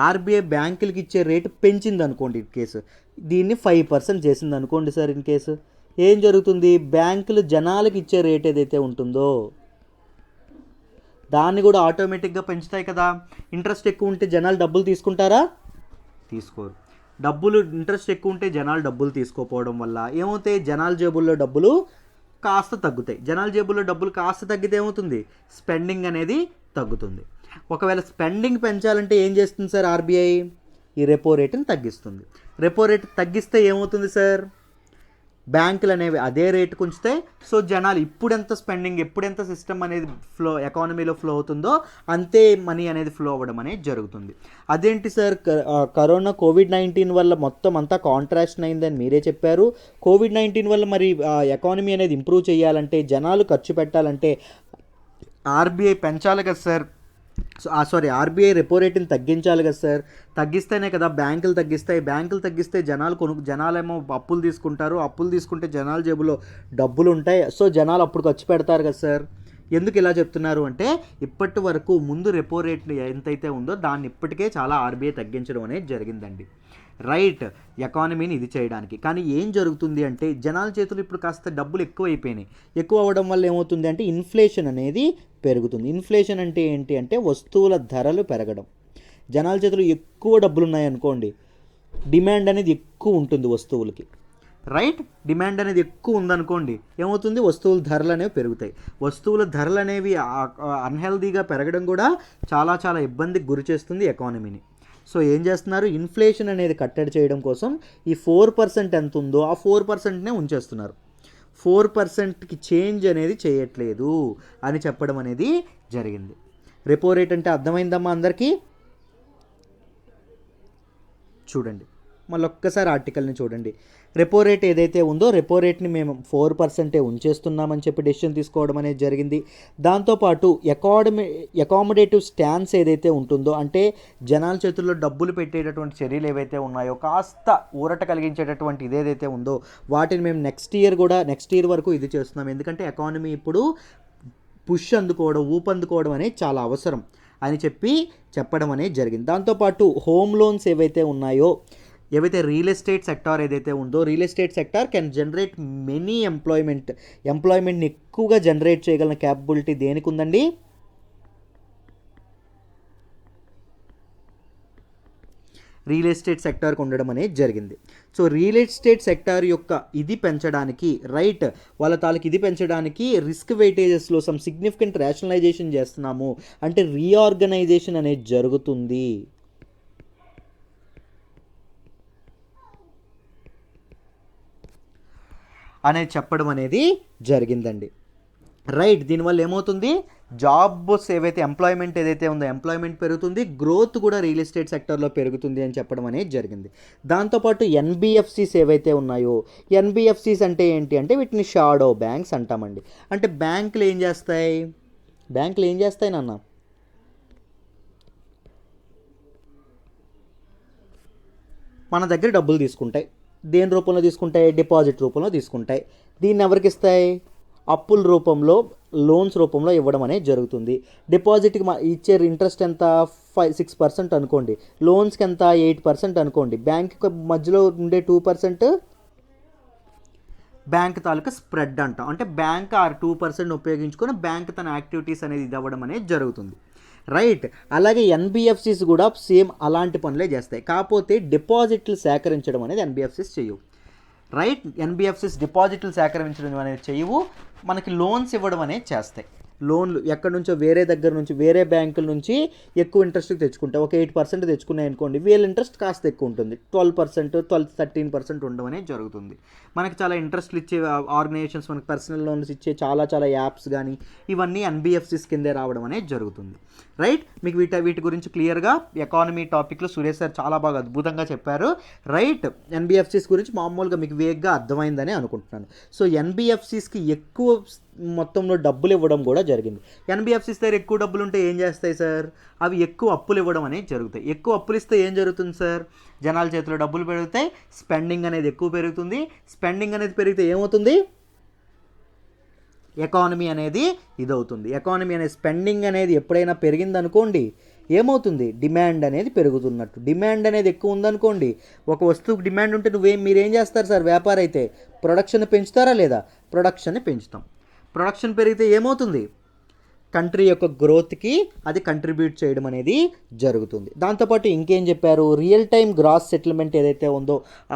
Speaker 1: ఆర్బీఐ బ్యాంకులకి ఇచ్చే రేటు పెంచింది అనుకోండి ఇన్ కేసు, దీన్ని 5% చేసింది అనుకోండి సార్, ఇన్ కేసు ఏం జరుగుతుంది? బ్యాంకులు జనాలకు ఇచ్చే రేట్ ఏదైతే ఉంటుందో దాన్ని కూడా ఆటోమేటిక్గా పెంచుతాయి కదా. ఇంట్రెస్ట్ ఎక్కువ ఉంటే జనాలు డబ్బులు తీసుకుంటారా? తీసుకోరు. ఇంట్రెస్ట్ ఎక్కువ ఉంటే జనాలు డబ్బులు తీసుకోపోవడం వల్ల ఏమవుతాయి? జనాల జేబుల్లో డబ్బులు కాస్త తగ్గుతాయి. జనాల జేబుల్లో డబ్బులు కాస్త తగ్గితే ఏమవుతుంది? స్పెండింగ్ అనేది తగ్గుతుంది. ఒకవేళ స్పెండింగ్ పెంచాలంటే ఏం చేస్తుంది సార్ ఆర్బీఐ? ఈ రెపో రేటుని తగ్గిస్తుంది. రెపో రేటు తగ్గిస్తే ఏమవుతుంది సార్? బ్యాంకులు అనేవి అదే రేటుకు ఉంచుతాయి. సో జనాలు ఇప్పుడెంత స్పెండింగ్, ఎప్పుడెంత సిస్టమ్ అనేది ఎకానమీలో ఫ్లో అవుతుందో అంతే మనీ అనేది ఫ్లో అవ్వడం అనేది జరుగుతుంది. అదేంటి సార్, కోవిడ్-19 వల్ల మొత్తం అంతా కాంట్రాక్షన్ అయిందని మీరే చెప్పారు. కోవిడ్-19 వల్ల మరి ఎకానమీ అనేది ఇంప్రూవ్ చేయాలంటే, జనాలు ఖర్చు పెట్టాలంటే ఆర్బీఐ పెంచాలి కదా సార్. ఆర్బీఐ రెపో రేటుని తగ్గించాలి కదా సార్. తగ్గిస్తేనే కదా బ్యాంకులు తగ్గిస్తాయి. బ్యాంకులు తగ్గిస్తే జనాలేమో అప్పులు తీసుకుంటారు. అప్పులు తీసుకుంటే జనాల జేబులో డబ్బులు ఉంటాయి. సో జనాలు అప్పుడు ఖర్చు పెడతారు కదా సార్. ఎందుకు ఇలా చెప్తున్నారు అంటే, ఇప్పటి వరకు ముందు రెపో రేట్ ఎంతైతే ఉందో దాన్ని ఇప్పటికే చాలా ఆర్బీఐ తగ్గించడం అనేది జరిగిందండి. రైట్, ఎకానమీని ఇది చేయడానికి. కానీ ఏం జరుగుతుంది అంటే, జనాల చేతులు ఇప్పుడు కాస్త డబ్బులు ఎక్కువ అయిపోయినాయి. ఎక్కువ అవ్వడం వల్ల ఏమవుతుంది అంటే ఇన్ఫ్లేషన్ అనేది పెరుగుతుంది. ఇన్ఫ్లేషన్ అంటే ఏంటి అంటే వస్తువుల ధరలు పెరగడం. జనాల చేతులు ఎక్కువ డబ్బులు ఉన్నాయనుకోండి, డిమాండ్ అనేది ఎక్కువ ఉంటుంది వస్తువులకి. రైట్, డిమాండ్ అనేది ఎక్కువ ఉందనుకోండి, ఏమవుతుంది? వస్తువుల ధరలు అనేవి పెరుగుతాయి. వస్తువుల ధరలు అనేవి అన్హెల్దీగా పెరగడం కూడా చాలా చాలా ఇబ్బందికి గురి చేస్తుంది ఎకానమీని. సో ఏం చేస్తున్నారు? ఇన్ఫ్లేషన్ అనేది కట్టడి చేయడం కోసం ఈ 4% ఎంత ఉందో ఆ 4%నే ఉంచేస్తున్నారు. 4%కి చేంజ్ అనేది చేయట్లేదు అని చెప్పడం అనేది జరిగింది. రెపో రేట్ అంటే అర్థమైందమ్మా అందరికీ? చూడండి, మళ్ళీ ఒక్కసారి ఆర్టికల్ని చూడండి. రెపో రేట్ ఏదైతే ఉందో రెపో రేట్ని మేము 4% ఉంచేస్తున్నామని చెప్పి డెసిషన్ తీసుకోవడం అనేది జరిగింది. దాంతోపాటు అకామిడేటివ్ స్టాన్స్ ఏదైతే ఉంటుందో, అంటే జనాల చేతుల్లో డబ్బులు పెట్టేటటువంటి చర్యలు ఏవైతే ఉన్నాయో కాస్త ఊరట కలిగించేటటువంటి ఇదేదైతే ఉందో వాటిని మేము నెక్స్ట్ ఇయర్ వరకు ఇది చేస్తున్నాం. ఎందుకంటే ఎకానమీ ఇప్పుడు ఊపందుకోవడం అనేది చాలా అవసరం అని చెప్పడం అనేది జరిగింది. దాంతోపాటు హోమ్ లోన్స్ ఏవైతే ఉన్నాయో, ఏవైతే రియల్ ఎస్టేట్ సెక్టార్ ఏదైతే ఉందో, real estate sector can generate many ఎంప్లాయ్మెంట్ని ఎక్కువగా జనరేట్ చేయగలిగిన క్యాపబిలిటీ దేనికి ఉందండి? రియల్ ఎస్టేట్ సెక్టార్కి ఉండడం అనేది జరిగింది. సో రియల్ ఎస్టేట్ సెక్టార్ యొక్క ఇది పెంచడానికి, రైట్, వాళ్ళ తాలూకు ఇది పెంచడానికి రిస్క్ వెయిటేజెస్లో సమ్ సిగ్నిఫికెంట్ రేషనలైజేషన్ చేస్తున్నాము, అంటే రీఆర్గనైజేషన్ అనేది జరుగుతుంది. అనేది చెప్పడం అనేది జరిగిందండి. రైట్, దీనివల్ల ఏమవుతుంది? జాబ్స్ ఎంప్లాయ్మెంట్ ఏదైతే ఉందో ఎంప్లాయ్మెంట్ పెరుగుతుంది, గ్రోత్ కూడా రియల్ ఎస్టేట్ సెక్టర్లో పెరుగుతుంది అని చెప్పడం అనేది జరిగింది. దాంతోపాటు ఎన్బిఎఫ్సిస్ ఏవైతే ఉన్నాయో, ఎన్బిఎఫ్సిస్ అంటే ఏంటి అంటే వీటిని షాడో బ్యాంక్స్ అంటామండి. అంటే బ్యాంకులు ఏం చేస్తాయి నాన్న? మన దగ్గర డబ్బులు తీసుకుంటాయి. దేని రూపంలో తీసుకుంటాయి? డిపాజిట్ రూపంలో తీసుకుంటాయి. దీన్ని ఎవరికి ఇస్తాయి? అప్పుల రూపంలో, లోన్స్ రూపంలో ఇవ్వడం అనేది జరుగుతుంది. డిపాజిట్కి ఇచ్చే ఇంట్రెస్ట్ ఎంత? 6% అనుకోండి. లోన్స్కి ఎంత? 8% అనుకోండి. బ్యాంక్ మధ్యలో ఉండే 2% బ్యాంక్ తాలూకా స్ప్రెడ్ అంటాం. అంటే బ్యాంక్ ఆ 2% ఉపయోగించుకొని బ్యాంక్ తన యాక్టివిటీస్ అనేది ఇది అవ్వడం అనేది జరుగుతుంది. రైట్, అలాగే ఎన్బిఎఫ్సిస్ కూడా సేమ్ అలాంటి పనులే చేస్తాయి. కాకపోతే డిపాజిట్లు సేకరించడం అనేది ఎన్బిఎఫ్సిస్ చేయవు. రైట్, ఎన్బిఎఫ్సిస్ డిపాజిట్లు సేకరించడం అనేది చేయవు, మనకి లోన్స్ ఇవ్వడం అనేది చేస్తాయి. లోన్లు ఎక్కడి నుంచో వేరే బ్యాంకుల నుంచి ఎక్కువ ఇంట్రెస్ట్కి తెచ్చుకుంటాయి. ఒక 8% తెచ్చుకున్నాయి అనుకోండి, వీళ్ళ ఇంట్రెస్ట్ కాస్త ఎక్కువ ఉంటుంది. 13% ఉండడం అనేది జరుగుతుంది. మనకి చాలా ఇంట్రెస్ట్లు ఇచ్చే ఆర్గనైజేషన్స్, మనకి పర్సనల్ లోన్స్ ఇచ్చే చాలా యాప్స్ కానీ ఇవన్నీ ఎన్బిఎఫ్సిస్ కిందే రావడం అనేది జరుగుతుంది. రైట్, మీకు వీటి గురించి క్లియర్గా ఎకానమీ టాపిక్లో సురేష్ సార్ చాలా బాగా అద్భుతంగా చెప్పారు. రైట్, ఎన్బిఎఫ్సిస్ గురించి మామూలుగా మీకు వేగ్గా అర్థమైందని అనుకుంటున్నాను. సో ఎన్బిఎఫ్సిస్కి ఎక్కువ మొత్తంలో డబ్బులు ఇవ్వడం కూడా జరిగింది. ఎన్బిఎఫ్సిస్ దగ్గర ఎక్కువ డబ్బులు ఉంటే ఏం చేస్తాయి సార్, అవి ఎక్కువ అప్పులు ఇవ్వడం అనేది జరుగుతాయి. ఎక్కువ అప్పులు ఇస్తే ఏం జరుగుతుంది సార్, జనాల చేతిలో డబ్బులు పెరుగుతాయి, స్పెండింగ్ అనేది ఎక్కువ పెరుగుతుంది. స్పెండింగ్ అనేది పెరిగితే ఏమవుతుంది, ఎకానమీ అనేది ఇదవుతుంది. ఎకానమీ అనేది స్పెండింగ్ అనేది ఎప్పుడైనా పెరిగిందనుకోండి ఏమవుతుంది, డిమాండ్ అనేది పెరుగుతున్నట్టు. డిమాండ్ అనేది ఎక్కువ ఉందనుకోండి, ఒక వస్తువుకి డిమాండ్ ఉంటే మీరేం చేస్తారు సార్, వ్యాపారం అయితే ప్రొడక్షన్ పెంచుతారా లేదా, ప్రొడక్షన్ని పెంచుతాం. ప్రొడక్షన్ పెరిగితే ఏమవుతుంది, కంట్రీ యొక్క గ్రోత్కి అది కంట్రిబ్యూట్ చేయడం అనేది జరుగుతుంది. దాంతోపాటు ఇంకేం చెప్పారు, రియల్ టైమ్ గ్రాస్ సెటిల్మెంట్ ఏదైతే ఉందో,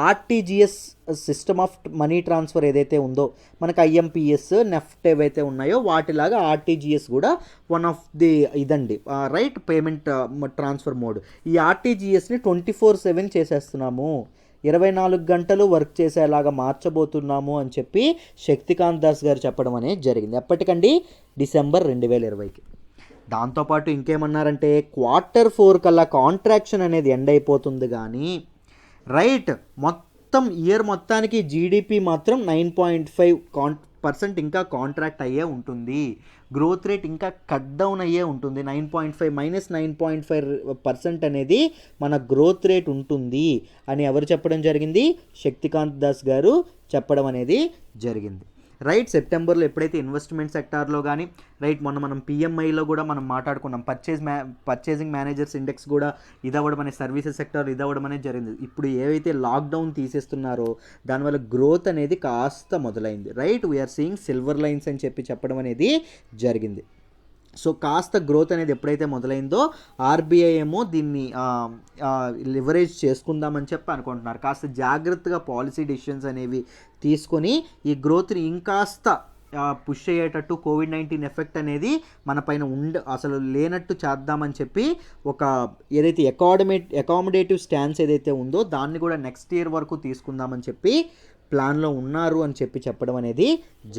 Speaker 1: RTGS system of money transfer ఏదైతే ఉందో, మనకు ఐఎంపిఎస్ నెఫ్ట్ ఏవైతే ఉన్నాయో వాటిలాగా ఆర్టీజీఎస్ కూడా వన్ ఆఫ్ ది ఇదండి, రైట్, పేమెంట్ ట్రాన్స్ఫర్ మోడ్. ఈ ఆర్టీజీఎస్ని 24/7 చేసేస్తున్నాము, 24 గంటలు వర్క్ చేసేలాగా మార్చబోతున్నాము అని చెప్పి శక్తికాంత్ దాస్ గారు చెప్పడం అనేది జరిగింది. ఎప్పటికండి, డిసెంబర్ 2020కి. దాంతోపాటు ఇంకేమన్నారంటే Q4 కల్లా కాంట్రాక్షన్ అనేది ఎండ్ అయిపోతుంది కానీ రైట్ మొత్తం ఇయర్ మొత్తానికి జీడిపి మాత్రం 9.5% ఇంకా కాంట్రాక్ట్ అయ్యే ఉంటుంది. గ్రోత్ రేట్ ఇంకా కట్ డౌన్ అయ్యే ఉంటుంది. 9.5 -9.5% అనేది మన గ్రోత్ రేట్ ఉంటుంది అని ఎవరు చెప్పడం జరిగింది, శక్తికాంత్ దాస్ గారు చెప్పడం అనేది జరిగింది. రైట్, సెప్టెంబర్లో ఎప్పుడైతే ఇన్వెస్ట్మెంట్ సెక్టార్లో కానీ రైట్, మొన్న మనం పిఎంఐలో కూడా మనం మాట్లాడుకున్నాం, పర్చేసింగ్ మేనేజర్స్ ఇండెక్స్ కూడా ఇదవ్వడం అనేది, సర్వీసెస్ సెక్టార్ ఇదవ్వడం అనేది జరిగింది. ఇప్పుడు ఏవైతే లాక్డౌన్ తీసేస్తున్నారో దానివల్ల గ్రోత్ అనేది కాస్త మొదలైంది. Right, we are seeing silver lines అని చెప్పడం అనేది జరిగింది. సో కాస్త గ్రోత్ అనేది ఎప్పుడైతే మొదలైందో ఆర్బీఐ ఏమో దీన్ని లివరేజ్ చేసుకుందామని చెప్పి అనుకుంటున్నారు. కాస్త జాగ్రత్తగా పాలసీ డెసిషన్స్ అనేవి తీసుకొని ఈ గ్రోత్ని ఇంకాస్త పుష్ అయ్యేటట్టు, కోవిడ్-19 ఎఫెక్ట్ అనేది మన పైన అసలు లేనట్టు చేద్దామని చెప్పి ఒక ఏదైతే అకామిడేటివ్ స్టాన్స్ ఏదైతే ఉందో దాన్ని కూడా నెక్స్ట్ ఇయర్ వరకు తీసుకుందామని చెప్పి ప్లాన్లో ఉన్నారు అని చెప్పడం అనేది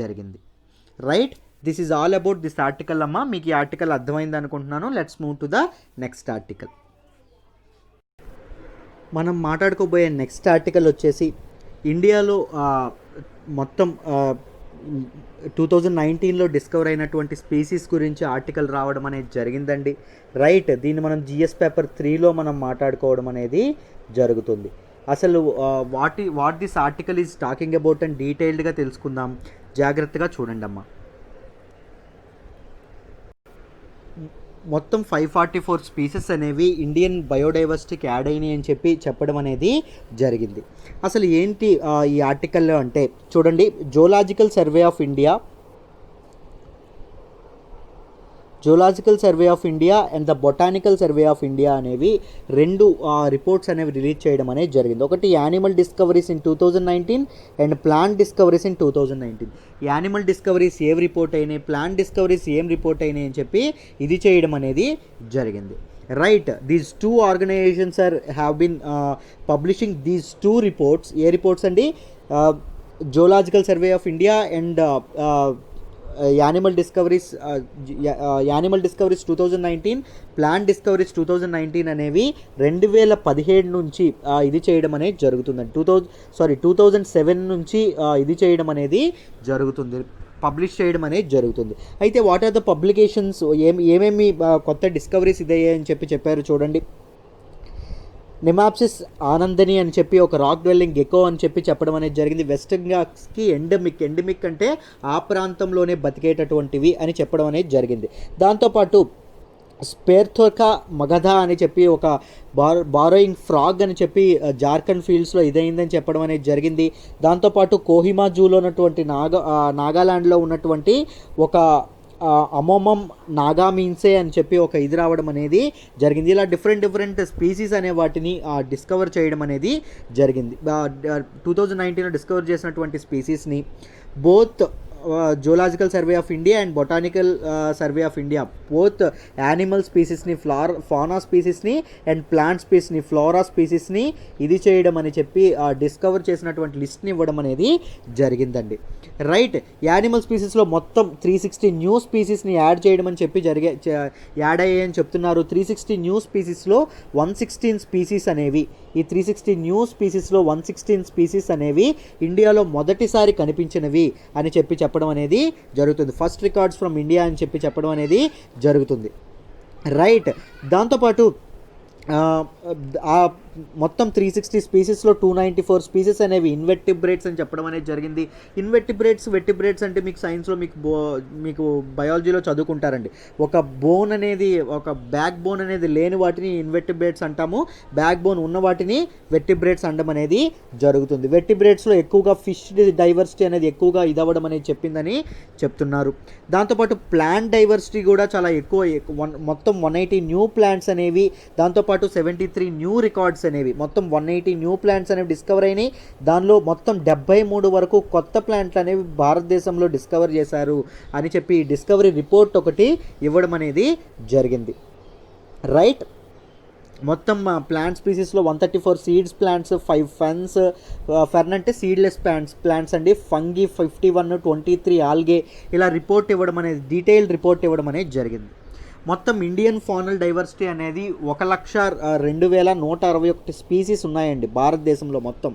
Speaker 1: జరిగింది. Right, this is all about this article అమ్మా. మీకు ఈ ఆర్టికల్ అర్థమైంది అనుకుంటున్నాను. Let's move to the next article. మనం మాట్లాడుకోబోయే నెక్స్ట్ ఆర్టికల్ వచ్చేసి ఇండియాలో మొత్తం 2019లో డిస్కవర్ అయినటువంటి స్పీసీస్ గురించి ఆర్టికల్ రావడం అనేది జరిగిందండి. రైట్, దీన్ని మనం జిఎస్ పేపర్ 3లో మనం మాట్లాడుకోవడం అనేది జరుగుతుంది. అసలు what this article is talking about అని డీటెయిల్డ్గా తెలుసుకుందాం. జాగ్రత్తగా చూడండి అమ్మా. మొత్తం 544 స్పీసెస్ అనేవి ఇండియన్ బయోడైవర్సిటీకి యాడ్ అయినాయి అని చెప్పడం అనేది జరిగింది. అసలు ఏంటి ఈ ఆర్టికల్లో అంటే చూడండి, Zoological Survey of India and the Botanical Survey of India అనేవి రెండు రిపోర్ట్స్ అనేవి రిలీజ్ చేయడం అనేది జరిగింది. ఒకటి animal discoveries in 2019 and plant discoveries in 2019. Animal discoveries ఏం రిపోర్ట్ అయినాయి, ప్లాంట్ డిస్కవరీస్ ఏం రిపోర్ట్ అయినాయి అని చెప్పి ఇది చేయడం అనేది జరిగింది. Right, these two organizations have been publishing these two reports. ఏ రిపోర్ట్స్ అండి, Zoological Survey of India and animal discoveries 2019, plant discoveries 2019 అనేవి 2017 నుంచి ఇది చేయడం అనేది జరుగుతుందండి. 2007 నుంచి ఇది చేయడం అనేది జరుగుతుంది, పబ్లిష్ చేయడం అనేది జరుగుతుంది. అయితే వాట్ ఆర్ ద పబ్లికేషన్స్, ఏమేమి కొత్త డిస్కవరీస్ ఇదయ్యాయి అని చెప్పారు చూడండి. నెమాప్సిస్ ఆనందని అని చెప్పి ఒక రాక్ డ్వెల్లింగ్ గెకో అని చెప్పడం అనేది జరిగింది. వెస్టర్న్ ఘాట్స్కి ఎండమిక్ అంటే ఆ ప్రాంతంలోనే బతికేటటువంటివి అని చెప్పడం అనేది జరిగింది. దాంతోపాటు స్పెర్థోకా మగధా అని చెప్పి ఒక బారోయింగ్ ఫ్రాగ్ అని చెప్పి జార్ఖండ్ ఫీల్డ్స్లో ఇదైందని చెప్పడం అనేది జరిగింది. దాంతోపాటు కోహిమా జూలో ఉన్నటువంటి నాగాలాండ్లో ఉన్నటువంటి ఒక అమోమం నాగామీన్సే అని చెప్పి ఒక ఇది రావడం అనేది జరిగింది. ఇలా డిఫరెంట్ స్పీసీస్ అనే వాటిని డిస్కవర్ చేయడం అనేది జరిగింది. 2019లో డిస్కవర్ చేసినటువంటి స్పీసీస్ని both Zoological Survey of India and Botanical Survey of India both animal స్పీసీస్ని, ఫానా స్పీసీస్ని అండ్ ప్లాంట్ స్పీసీస్ని, ఫ్లోరా స్పీసీస్ని ఇది చేయడం అని చెప్పి డిస్కవర్ చేసినటువంటి లిస్ట్ని ఇవ్వడం అనేది జరిగిందండి. రైట్, యానిమల్ స్పీసీస్లో మొత్తం 360 న్యూ స్పీసీస్ని యాడ్ చేయడం అని చెప్పి యాడ్ అయ్యాయని చెప్తున్నారు. 360 న్యూ స్పీసీస్లో 116 స్పీసీస్ అనేవి, ఈ 360 న్యూ స్పీసీస్లో 116 స్పీసీస్ అనేవి ఇండియాలో మొదటిసారి కనిపించినవి అని చెప్పడం చెప్పడం అనేది జరుగుతుంది. ఫస్ట్ రికార్డ్స్ ఫ్రమ్ ఇండియా అని చెప్పడం అనేది జరుగుతుంది. రైట్. దాంతోపాటు ఆ మొత్తం 360 స్పీసీస్లో 294 స్పీసీస్ అనేవి ఇన్వెర్టిబ్రేట్స్ అని చెప్పడం అనేది జరిగింది. వెర్టిబ్రేట్స్ అంటే మీకు సైన్స్లో మీకు బయాలజీలో చదువుకుంటారండి. ఒక బోన్ అనేది, ఒక బ్యాక్ బోన్ అనేది లేని వాటిని ఇన్వెర్టిబ్రేట్స్ అంటాము, బ్యాక్ బోన్ ఉన్న వాటిని వెర్టిబ్రేట్స్ అనడం అనేది జరుగుతుంది. వెర్టిబ్రేట్స్లో ఎక్కువగా ఫిష్ డైవర్సిటీ అనేది ఎక్కువగా ఇదవ్వడం అనేది చెప్తున్నారు. దాంతోపాటు ప్లాంట్ డైవర్సిటీ కూడా చాలా ఎక్కువ, మొత్తం 180 న్యూ ప్లాంట్స్ అనేవి, దాంతోపాటు 73 న్యూ రికార్డ్స్ అనేవి, మొత్తం 180 న్యూ ప్లాంట్స్ అనేవి డిస్కవర్ అయినాయి. దానిలో మొత్తం 73 వరకు కొత్త ప్లాంట్లు అనేవి భారతదేశంలో డిస్కవర్ చేశారు అని చెప్పి డిస్కవరీ రిపోర్ట్ ఒకటి ఇవ్వడం అనేది జరిగింది. రైట్. మొత్తం ప్లాంట్ స్పీసీస్లో 134 సీడ్స్ ప్లాంట్స్, 5 ఫెర్న్ అంటే సీడ్లెస్ ప్లాంట్స్ అండి, ఫంగి 51, 23 ఆల్గే, ఇలా రిపోర్ట్ ఇవ్వడం అనేది, డీటెయిల్డ్ రిపోర్ట్ ఇవ్వడం అనేది జరిగింది. మొత్తం ఇండియన్ ఫానల్ డైవర్సిటీ అనేది 1,02,161 స్పీసీస్ ఉన్నాయండి భారతదేశంలో మొత్తం.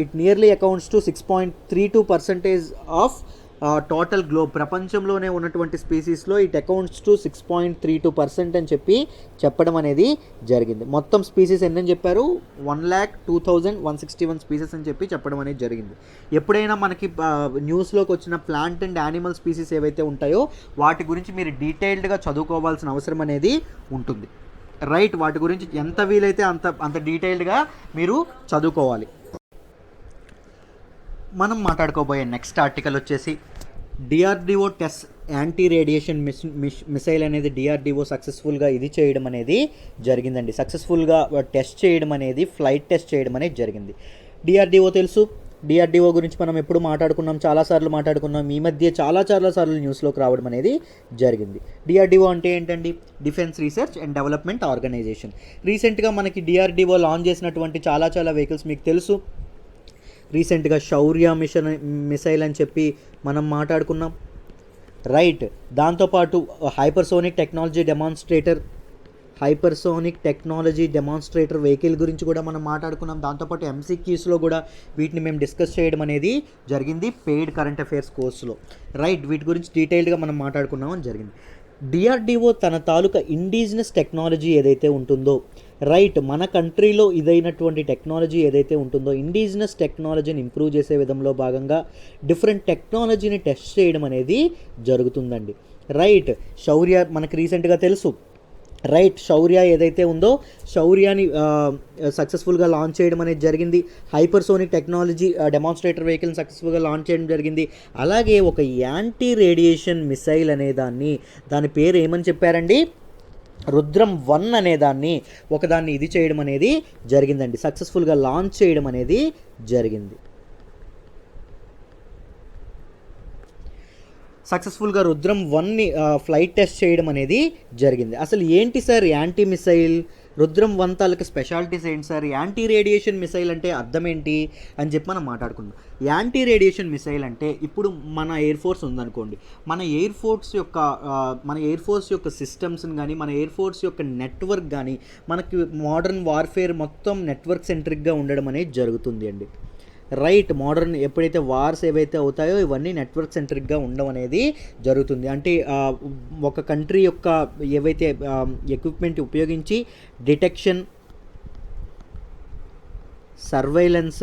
Speaker 1: It nearly accounts to 6.32% of total globe. ప్రపంచంలోనే ఉన్నటువంటి స్పీసీస్లో ఇట్ అకౌంట్స్ టు 6.32% అని చెప్పడం అనేది జరిగింది. మొత్తం స్పీసీస్ ఎన్నని చెప్పారు? 1,02,161 స్పీసీస్ అని చెప్పడం అనేది జరిగింది. ఎప్పుడైనా మనకి న్యూస్లోకి వచ్చిన ప్లాంట్ అండ్ యానిమల్ స్పీసీస్ ఏవైతే ఉంటాయో వాటి గురించి మీరు డీటెయిల్డ్గా చదువుకోవాల్సిన అవసరం అనేది ఉంటుంది. రైట్. వాటి గురించి ఎంత వీలైతే అంత డీటెయిల్డ్గా మీరు చదువుకోవాలి. మనం మాట్లాడుకోబోయే నెక్స్ట్ ఆర్టికల్ వచ్చేసి DRDO test anti radiation missile అనేది డిఆర్డిఓ సక్సెస్ఫుల్గా ఇది చేయడం అనేది జరిగిందండి. సక్సెస్ఫుల్గా టెస్ట్ చేయడం అనేది, ఫ్లైట్ టెస్ట్ చేయడం అనేది జరిగింది. డిఆర్డిఓ తెలుసు. డిఆర్డిఓ గురించి మనం ఎప్పుడు చాలాసార్లు మాట్లాడుకున్నాం. ఈ మధ్య చాలా సార్లు న్యూస్లోకి రావడం అనేది జరిగింది. డిఆర్డిఓ అంటే ఏంటండి? Defence research and development organisation. రీసెంట్గా మనకి డిఆర్డిఓ లాంచ్ చేసినటువంటి చాలా వెహికల్స్ మీకు తెలుసు. రీసెంట్గా శౌర్య మిసైల్ అని చెప్పి మనం మాట్లాడుకున్నాం. రైట్. దాంతోపాటు హైపర్సోనిక్ టెక్నాలజీ డెమాన్స్ట్రేటర్ వెహికల్ గురించి కూడా మనం మాట్లాడుకున్నాం. దాంతోపాటు ఎంసీక్యూస్లో కూడా వీటిని మేము డిస్కస్ చేయడం అనేది జరిగింది పెయిడ్ కరెంట్ అఫైర్స్ కోర్సులో. రైట్. వీటి గురించి డీటెయిల్డ్గా మనం మాట్లాడుకున్నాం అని జరిగింది. డిఆర్డిఓ తన తాలూకా ఇండిజినస్ టెక్నాలజీ ఏదైతే ఉంటుందో, రైట్, మన కంట్రీలో ఇదైనటువంటి టెక్నాలజీ ఏదైతే ఉంటుందో, ఇండిజినస్ టెక్నాలజీని ఇంప్రూవ్ చేసే విధంలో భాగంగా డిఫరెంట్ టెక్నాలజీని టెస్ట్ చేయడం అనేది జరుగుతుందండి. రైట్. శౌర్య మనకు రీసెంట్గా తెలుసు. రైట్. శౌర్య ఏదైతే ఉందో శౌర్యాని సక్సెస్ఫుల్గా లాంచ్ చేయడం అనేది జరిగింది. హైపర్సోనిక్ టెక్నాలజీ డెమాన్స్ట్రేటర్ వెహికల్ని సక్సెస్ఫుల్గా లాంచ్ చేయడం జరిగింది. అలాగే ఒక యాంటీ రేడియేషన్ మిసైల్ అనే దాని పేరు ఏమని చెప్పారండి? రుద్రం 1 అనేదాన్ని ఒకదాన్ని ఇది చేయడం అనేది జరిగిందండి. సక్సెస్ఫుల్గా లాంచ్ చేయడం అనేది జరిగింది. సక్సెస్ఫుల్గా రుద్రం 1ని ఫ్లైట్ టెస్ట్ చేయడం అనేది జరిగింది. అసలు ఏంటి సార్ యాంటీ మిసైల్? రుద్రం 1 తాలూకు స్పెషాలిటీస్ ఏంటి సార్? యాంటీ రేడియేషన్ మిసైల్ అంటే అర్థం ఏంటి అని చెప్పి మనం మాట్లాడుకుందాం. యాంటీ రేడియేషన్ మిసైల్ అంటే, ఇప్పుడు మన ఎయిర్ ఫోర్స్ ఉందనుకోండి, మన ఎయిర్ ఫోర్స్ యొక్క సిస్టమ్స్ని కానీ, మన ఎయిర్ ఫోర్స్ యొక్క నెట్వర్క్ కానీ, మనకి మోడర్న్ వార్ఫేర్ మొత్తం నెట్వర్క్ సెంట్రిక్గా ఉండడం అనేది జరుగుతుంది అండి. రైట్. మోడర్న్ ఎప్పుడైతే వార్స్ ఏవైతే అవుతాయో ఇవన్నీ నెట్వర్క్ సెంట్రిక్గా ఉండడం అనేది జరుగుతుంది. అంటే ఒక కంట్రీ యొక్క ఏవైతే ఎక్విప్మెంట్ ఉపయోగించి డిటెక్షన్, సర్వైలెన్స్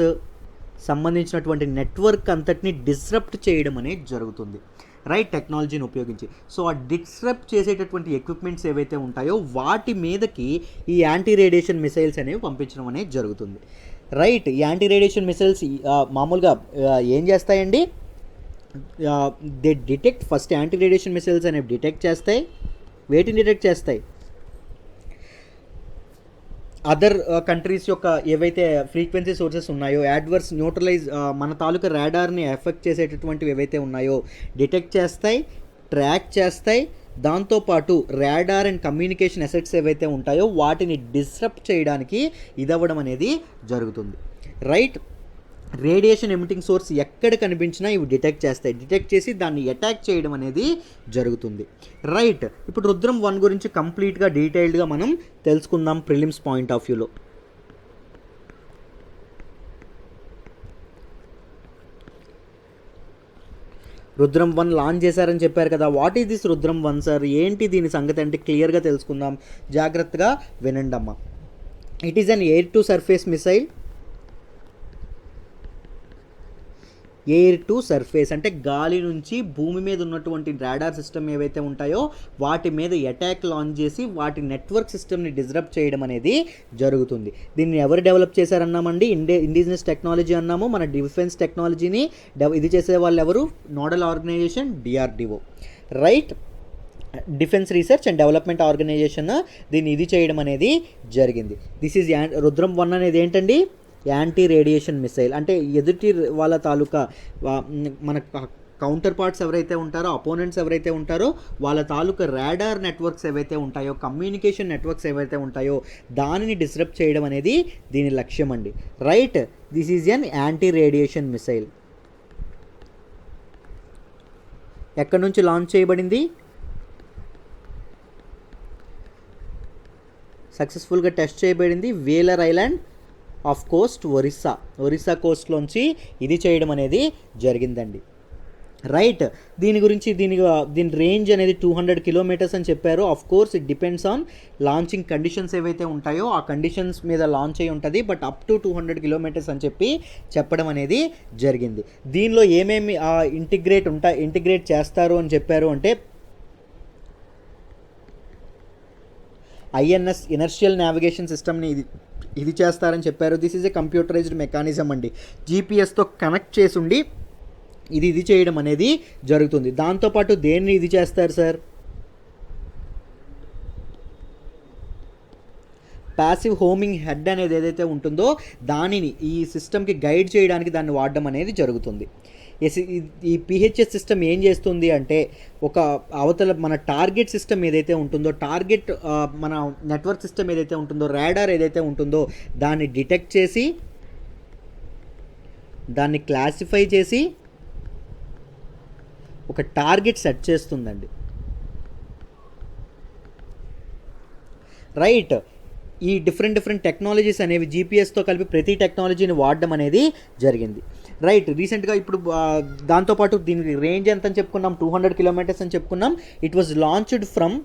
Speaker 1: సంబంధించినటువంటి నెట్వర్క్ అంతటిని డిస్రప్ట్ చేయడం అనేది జరుగుతుంది. రైట్. టెక్నాలజీని ఉపయోగించి. సో ఆ డిస్రప్ట్ చేసేటటువంటి ఎక్విప్మెంట్స్ ఏవైతే ఉంటాయో వాటి మీదకి ఈ యాంటీ రేడియేషన్ మిసైల్స్ అనేవి పంపించడం అనేది జరుగుతుంది. రైట్. యాంటీ రేడియేషన్ మిసైల్స్ మామూలుగా ఏం చేస్తాయండి? They detect, first anti radiation missiles అనేవి డిటెక్ట్ చేస్తాయి. వేటిని డిటెక్ట్ చేస్తాయి? అదర్ కంట్రీస్ యొక్క ఏవైతే ఫ్రీక్వెన్సీ సోర్సెస్ ఉన్నాయో, యాడ్వర్స్ న్యూట్రలైజ్, మన తాలూకా రాడార్ని ఎఫెక్ట్ చేసేటటువంటివి ఏవైతే ఉన్నాయో డిటెక్ట్ చేస్తాయి, ట్రాక్ చేస్తాయి. దాంతోపాటు రాడార్ అండ్ కమ్యూనికేషన్ అసెట్స్ ఏవైతే ఉంటాయో వాటిని డిస్రప్ట్ చేయడానికి ఇదవ్వడం అనేది జరుగుతుంది. రైట్. రేడియేషన్ ఎమిటింగ్ సోర్స్ ఎక్కడ కనిపించినా ఇవి డిటెక్ట్ చేసి దాన్ని అటాక్ చేయడం అనేది జరుగుతుంది. రైట్. ఇప్పుడు రుద్రం 1 గురించి కంప్లీట్గా డీటెయిల్డ్గా మనం తెలుసుకుందాం ప్రిలిమ్స్ పాయింట్ ఆఫ్ వ్యూలో. రుద్రం 1 లాంచ్ చేశారని చెప్పారు కదా. What is this Rudram 1 sir, ఏంటి దీని సంగతి అంటే క్లియర్గా తెలుసుకుందాం, జాగ్రత్తగా వినండి అమ్మా. It is an air to surface missile. Air to surface అంటే గాలి నుంచి భూమి మీద ఉన్నటువంటి రాడార్ సిస్టమ్ ఏవైతే ఉంటాయో వాటి మీద అటాక్ లాంచ్ చేసి వాటి నెట్వర్క్ సిస్టమ్ని డిస్రప్ట్ చేయడం అనేది జరుగుతుంది. దీన్ని ఎవరు డెవలప్ చేశారన్నామండి, ఇండిజినస్ టెక్నాలజీ అన్నాము. మన డిఫెన్స్ టెక్నాలజీని ఇది చేసే వాళ్ళు ఎవరు, nodal organisation DRDO, right, defence research and development organisation దీన్ని ఇది చేయడం అనేది జరిగింది. దిస్ ఈజ్ రుద్రం 1 అనేది ఏంటండి, యాంటీ రేడియేషన్ మిసైల్. అంటే ఎదుటి వాళ్ళ తాలూకా మన కౌంటర్ పార్ట్స్ ఎవరైతే ఉంటారో, అపోనెంట్స్ ఎవరైతే ఉంటారో వాళ్ళ తాలూకా రాడార్ నెట్వర్క్స్ ఏవైతే ఉంటాయో, కమ్యూనికేషన్ నెట్వర్క్స్ ఏవైతే ఉంటాయో దానిని డిస్రప్ట్ చేయడం అనేది దీని లక్ష్యం అండి, right. This is an anti radiation missile. ఎక్కడి నుంచి లాంచ్ చేయబడింది, సక్సెస్ఫుల్గా టెస్ట్ చేయబడింది Wheeler Island off coast, Orissa కోస్ట్లోంచి ఇది చేయడం అనేది జరిగిందండి, రైట్. దీని గురించి దీని రేంజ్ అనేది 200 కిలోమీటర్స్ అని చెప్పారు. Of course it depends on launching conditions ఏవైతే ఉంటాయో ఆ కండిషన్స్ మీద లాంచ్ అయి ఉంటుంది. బట్ అప్ టు 200 కిలోమీటర్స్ అని చెప్పడం అనేది జరిగింది. దీనిలో ఏమేమి ఇంటిగ్రేట్ చేస్తారు అని చెప్పారు అంటే ఐఎన్ఎస్ ఇనర్షియల్ నావిగేషన్ సిస్టమ్ని ఇది చేస్తారని చెప్పారు. This is a computerised mechanism అండి, జీపీఎస్తో కనెక్ట్ చేసి ఉండి ఇది చేయడం అనేది జరుగుతుంది. దాంతోపాటు దేన్ని ఇది చేస్తారు సార్, ప్యాసివ్ హోమింగ్ హెడ్ అనేది ఏదైతే ఉంటుందో దానిని ఈ సిస్టమ్కి గైడ్ చేయడానికి దాన్ని వాడడం అనేది జరుగుతుంది. ఈ పిహెచ్ఎస్ సిస్టమ్ ఏం చేస్తుంది అంటే ఒక అవతల మన టార్గెట్ సిస్టమ్ ఏదైతే ఉంటుందో, మన నెట్వర్క్ సిస్టమ్ ఏదైతే ఉంటుందో, రాడార్ ఏదైతే ఉంటుందో దాన్ని డిటెక్ట్ చేసి దాన్ని క్లాసిఫై చేసి ఒక టార్గెట్ సెట్ చేస్తుందండి, రైట్. ఈ డిఫరెంట్ టెక్నాలజీస్ అనేవి జీపీఎస్తో కలిపి ప్రతి టెక్నాలజీని వాడడం అనేది జరిగింది, రైట్. రీసెంట్గా ఇప్పుడు దాంతోపాటు దీనికి రేంజ్ ఎంత అని చెప్పుకున్నాం, 200 కిలోమీటర్స్ అని చెప్పుకున్నాం. ఇట్ వాజ్ లాంచ్డ్ ఫ్రమ్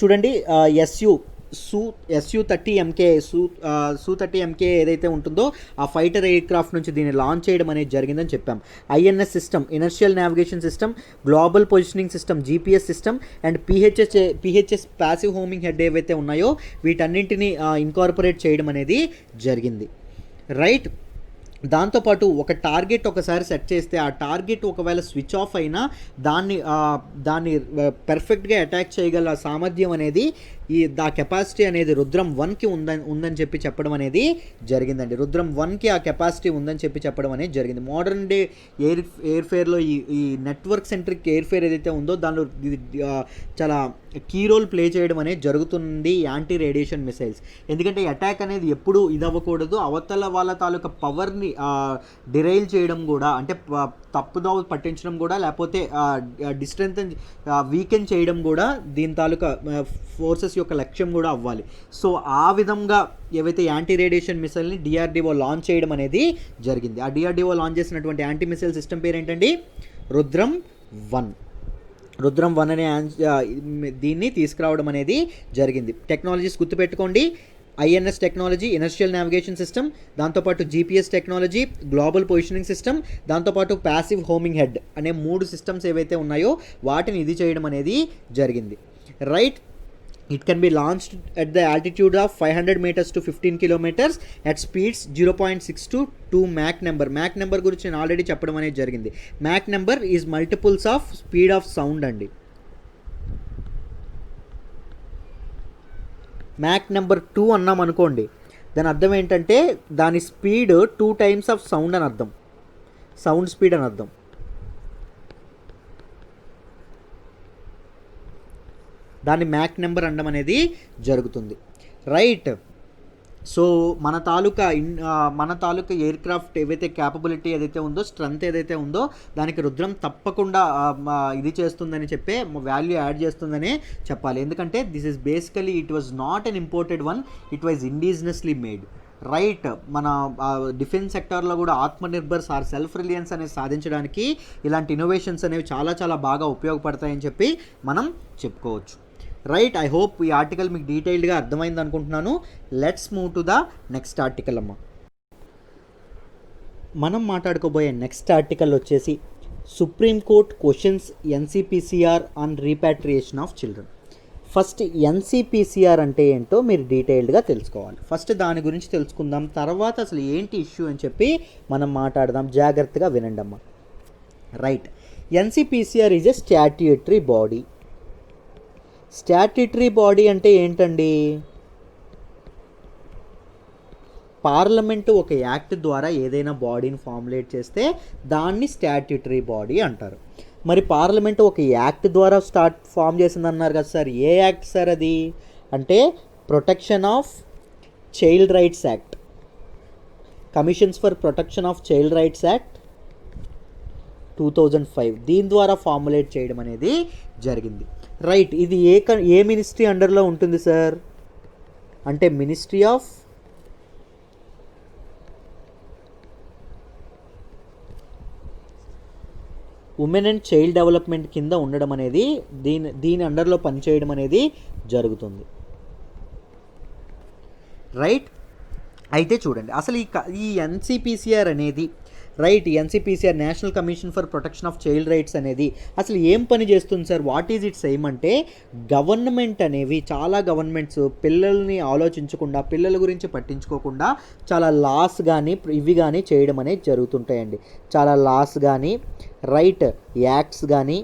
Speaker 1: చూడండి SU-30MK Su-30MK ఏదైతే ఉంటుందో ఆ ఫైటర్ ఎయిర్ క్రాఫ్ట్ నుంచి దీన్ని లాంచ్ చేయడం అనేది జరిగిందని చెప్పాం. INS system, inertial navigation system, global positioning system, GPS system and PHS passive homing head ఏవైతే ఉన్నాయో వీటన్నింటినీ ఇంకార్పొరేట్ చేయడం అనేది జరిగింది, రైట్. దాంతోపాటు ఒక టార్గెట్ ఒకసారి సెట్ చేస్తే ఆ టార్గెట్ ఒకవేళ స్విచ్ ఆఫ్ అయినా దాన్ని పర్ఫెక్ట్గా అటాక్ చేయగల సామర్థ్యం అనేది కెపాసిటీ అనేది రుద్రం 1కి ఉందని చెప్పడం అనేది జరిగిందండి. రుద్రం 1కి ఆ కెపాసిటీ ఉందని చెప్పడం అనేది జరిగింది. మోడర్న్ డే ఎయిర్ఫేర్లో ఈ నెట్వర్క్ సెంట్రిక్ ఎయిర్ఫేర్ ఏదైతే ఉందో దానిలో చాలా కీ రోల్ ప్లే చేయడం అనేది జరుగుతుంది యాంటీ రేడియేషన్ మిసైల్స్. ఎందుకంటే అటాక్ అనేది ఎప్పుడు ఇదవ్వకూడదు, అవతల వాళ్ళ తాలూకా పవర్ని డిరైల్ చేయడం కూడా, అంటే తప్పుదోవ పట్టించడం కూడా, లేకపోతే డిస్ట్రెంత్ వీకెన్ చేయడం కూడా దీని తాలూకా ఫోర్సెస్ యొక్క లక్ష్యం కూడా అవ్వాలి. సో ఆ విధంగా ఏవైతే యాంటీ రేడియేషన్ మిసైల్ని డిఆర్డిఓ లాంచ్ చేయడం అనేది జరిగింది. ఆ డిఆర్డిఓ లాంచ్ చేసినటువంటి యాంటీ మిసైల్ సిస్టమ్ పేరు ఏంటండి, రుద్రం 1 అనే దీన్ని తీసుకురావడం అనేది జరిగింది. టెక్నాలజీస్ గుర్తుపెట్టుకోండి, INS technology, inertial navigation system, దాంతోపాటు GPS technology, global positioning system, దాంతోపాటు ప్యాసివ్ హోమింగ్ హెడ్ అనే 3 సిస్టమ్స్ ఏవైతే ఉన్నాయో వాటిని ఇది చేయడం అనేది జరిగింది, right. It can be launched at the altitude of 500 meters to 15 kilometers at speeds 0.6 to 2 Mach number. Mach number గురించి నేను ఆల్రెడీ చెప్పడం అనేది జరిగింది. Mach number is multiples of speed of sound అండి. Mach number 2 అన్నాం అనుకోండి, దాని అర్థం ఏంటంటే దాని స్పీడ్ 2 times ఆఫ్ సౌండ్ అని అర్థం, సౌండ్ స్పీడ్ అని అర్థం. దాన్ని మ్యాక్ నెంబర్ అనడం అనేది జరుగుతుంది, రైట్. సో మన తాలూకా ఎయిర్ క్రాఫ్ట్ ఏవైతే క్యాపబిలిటీ ఏదైతే ఉందో, స్ట్రెంత్ ఏదైతే ఉందో దానికి రుద్రం తప్పకుండా ఇది చేస్తుందని వాల్యూ యాడ్ చేస్తుందనే చెప్పాలి. ఎందుకంటే this is basically it was not an imported one, it was indigenously made. Right. మన డిఫెన్స్ సెక్టార్లో కూడా ఆత్మనిర్భర్ సెల్ఫ్ రిలయన్స్ అనేది సాధించడానికి ఇలాంటి ఇన్నోవేషన్స్ అనేవి చాలా చాలా బాగా ఉపయోగపడతాయని చెప్పి మనం చెప్పుకోవచ్చు. రైట్, ఐ హోప్ ఈ ఆర్టికల్ మీకు డీటెయిల్డ్గా అర్థమైంది అనుకుంటున్నాను. Let's move to the next article అమ్మ. మనం మాట్లాడుకోబోయే నెక్స్ట్ ఆర్టికల్ వచ్చేసి supreme court questions NCPCR on repatriation of children. First NCPCR అంటే ఏంటో మీరు డీటెయిల్డ్గా తెలుసుకోవాలి. ఫస్ట్ దాని గురించి తెలుసుకుందాం, తర్వాత అసలు ఏంటి ఇష్యూ అని చెప్పి మనం మాట్లాడదాం. జాగ్రత్తగా వినండి అమ్మ. Right, NCPCR is a statutory body. Statutory body అంటే ఏంటండి? పార్లమెంటు ఒక యాక్ట్ ద్వారా ఏదైనా బాడీని ఫార్ములేట్ చేస్తే దాన్ని స్టాట్యూటరీ బాడీ అంటారు. మరి పార్లమెంటు ఒక యాక్ట్ ద్వారా ఫామ్ చేసింది అన్నారు కదా సార్, ఏ యాక్ట్ సార్ అది అంటే protection of child rights act, commissions for protection of child rights act 2005. దీని ద్వారా ఫార్ములేట్ చేయడం అనేది జరిగింది. రైట్, ఇది ఏ మినిస్ట్రీ అండర్లో ఉంటుంది సార్ అంటే ministry of women and child development కింద ఉండడం అనేది దీని అండర్లో పనిచేయడం అనేది జరుగుతుంది. రైట్, అయితే చూడండి అసలు ఈ ఎన్సిపిసిఆర్ అనేది NCPCR national commission for protection of child rights అనేది అసలు ఏం పని చేస్తుంది sir? What is it's aim అంటే గవర్నమెంట్ అనేవి చాలా గవర్నమెంట్స్ పిల్లల్ని ఆలోచించకుండా, పిల్లల గురించి పట్టించుకోకుండా చాలా లాస్ కానీ ఇవి కానీ చేయడం అనేది జరుగుతుంటాయండి. చాలా లాస్ కానీ, రైట్ యాక్ట్స్ కానీ,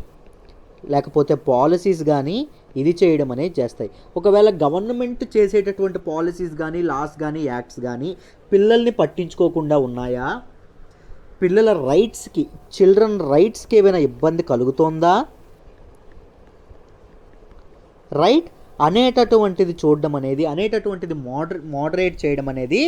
Speaker 1: లేకపోతే పాలసీస్ కానీ ఇది చేయడం అనేది చేస్తాయి. ఒకవేళ గవర్నమెంట్ చేసేటటువంటి పాలసీస్ కానీ, లాస్ కానీ, యాక్ట్స్ కానీ పిల్లల్ని పట్టించుకోకుండా ఉన్నాయా, పిల్లల రైట్స్కి, చిల్డ్రన్ రైట్స్కి ఏమైనా ఇబ్బంది కలుగుతోందా, రైట్ అనేటటువంటిది చూడడం అనేది, అనేటటువంటిది మోడరేట్ చేయడం అనేది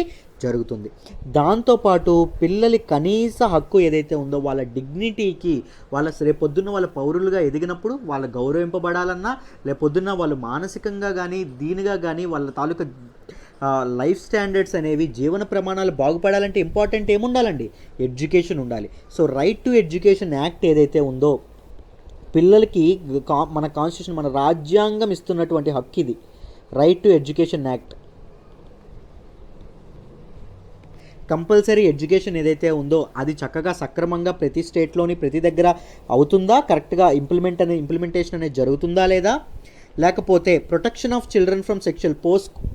Speaker 1: జరుగుతుంది. దాంతోపాటు పిల్లలి కనీస హక్కు ఏదైతే ఉందో వాళ్ళ డిగ్నిటీకి, వాళ్ళ రేపొద్దున్న వాళ్ళ పౌరులుగా ఎదిగినప్పుడు వాళ్ళు గౌరవింపబడాలన్నా, లేపొద్దున్న వాళ్ళు మానసికంగా కానీ దీనిగా కానీ వాళ్ళ తాలూకా లైఫ్ స్టాండర్డ్స్ అనేవి, జీవన ప్రమాణాలు బాగుపడాలంటే ఇంపార్టెంట్ ఏముండాలండి? ఎడ్యుకేషన్ ఉండాలి. So right to education act ఏదైతే ఉందో పిల్లలకి మన కాన్స్టిట్యూషన్, మన రాజ్యాంగం ఇస్తున్నటువంటి హక్కు ఇది. Right to education act compulsory education ఏదైతే ఉందో అది చక్కగా సక్రమంగా ప్రతి స్టేట్లోని ప్రతి దగ్గర అవుతుందా, కరెక్ట్గా ఇంప్లిమెంటేషన్ అనేది జరుగుతుందా లేదా, లేకపోతే protection of children from sexual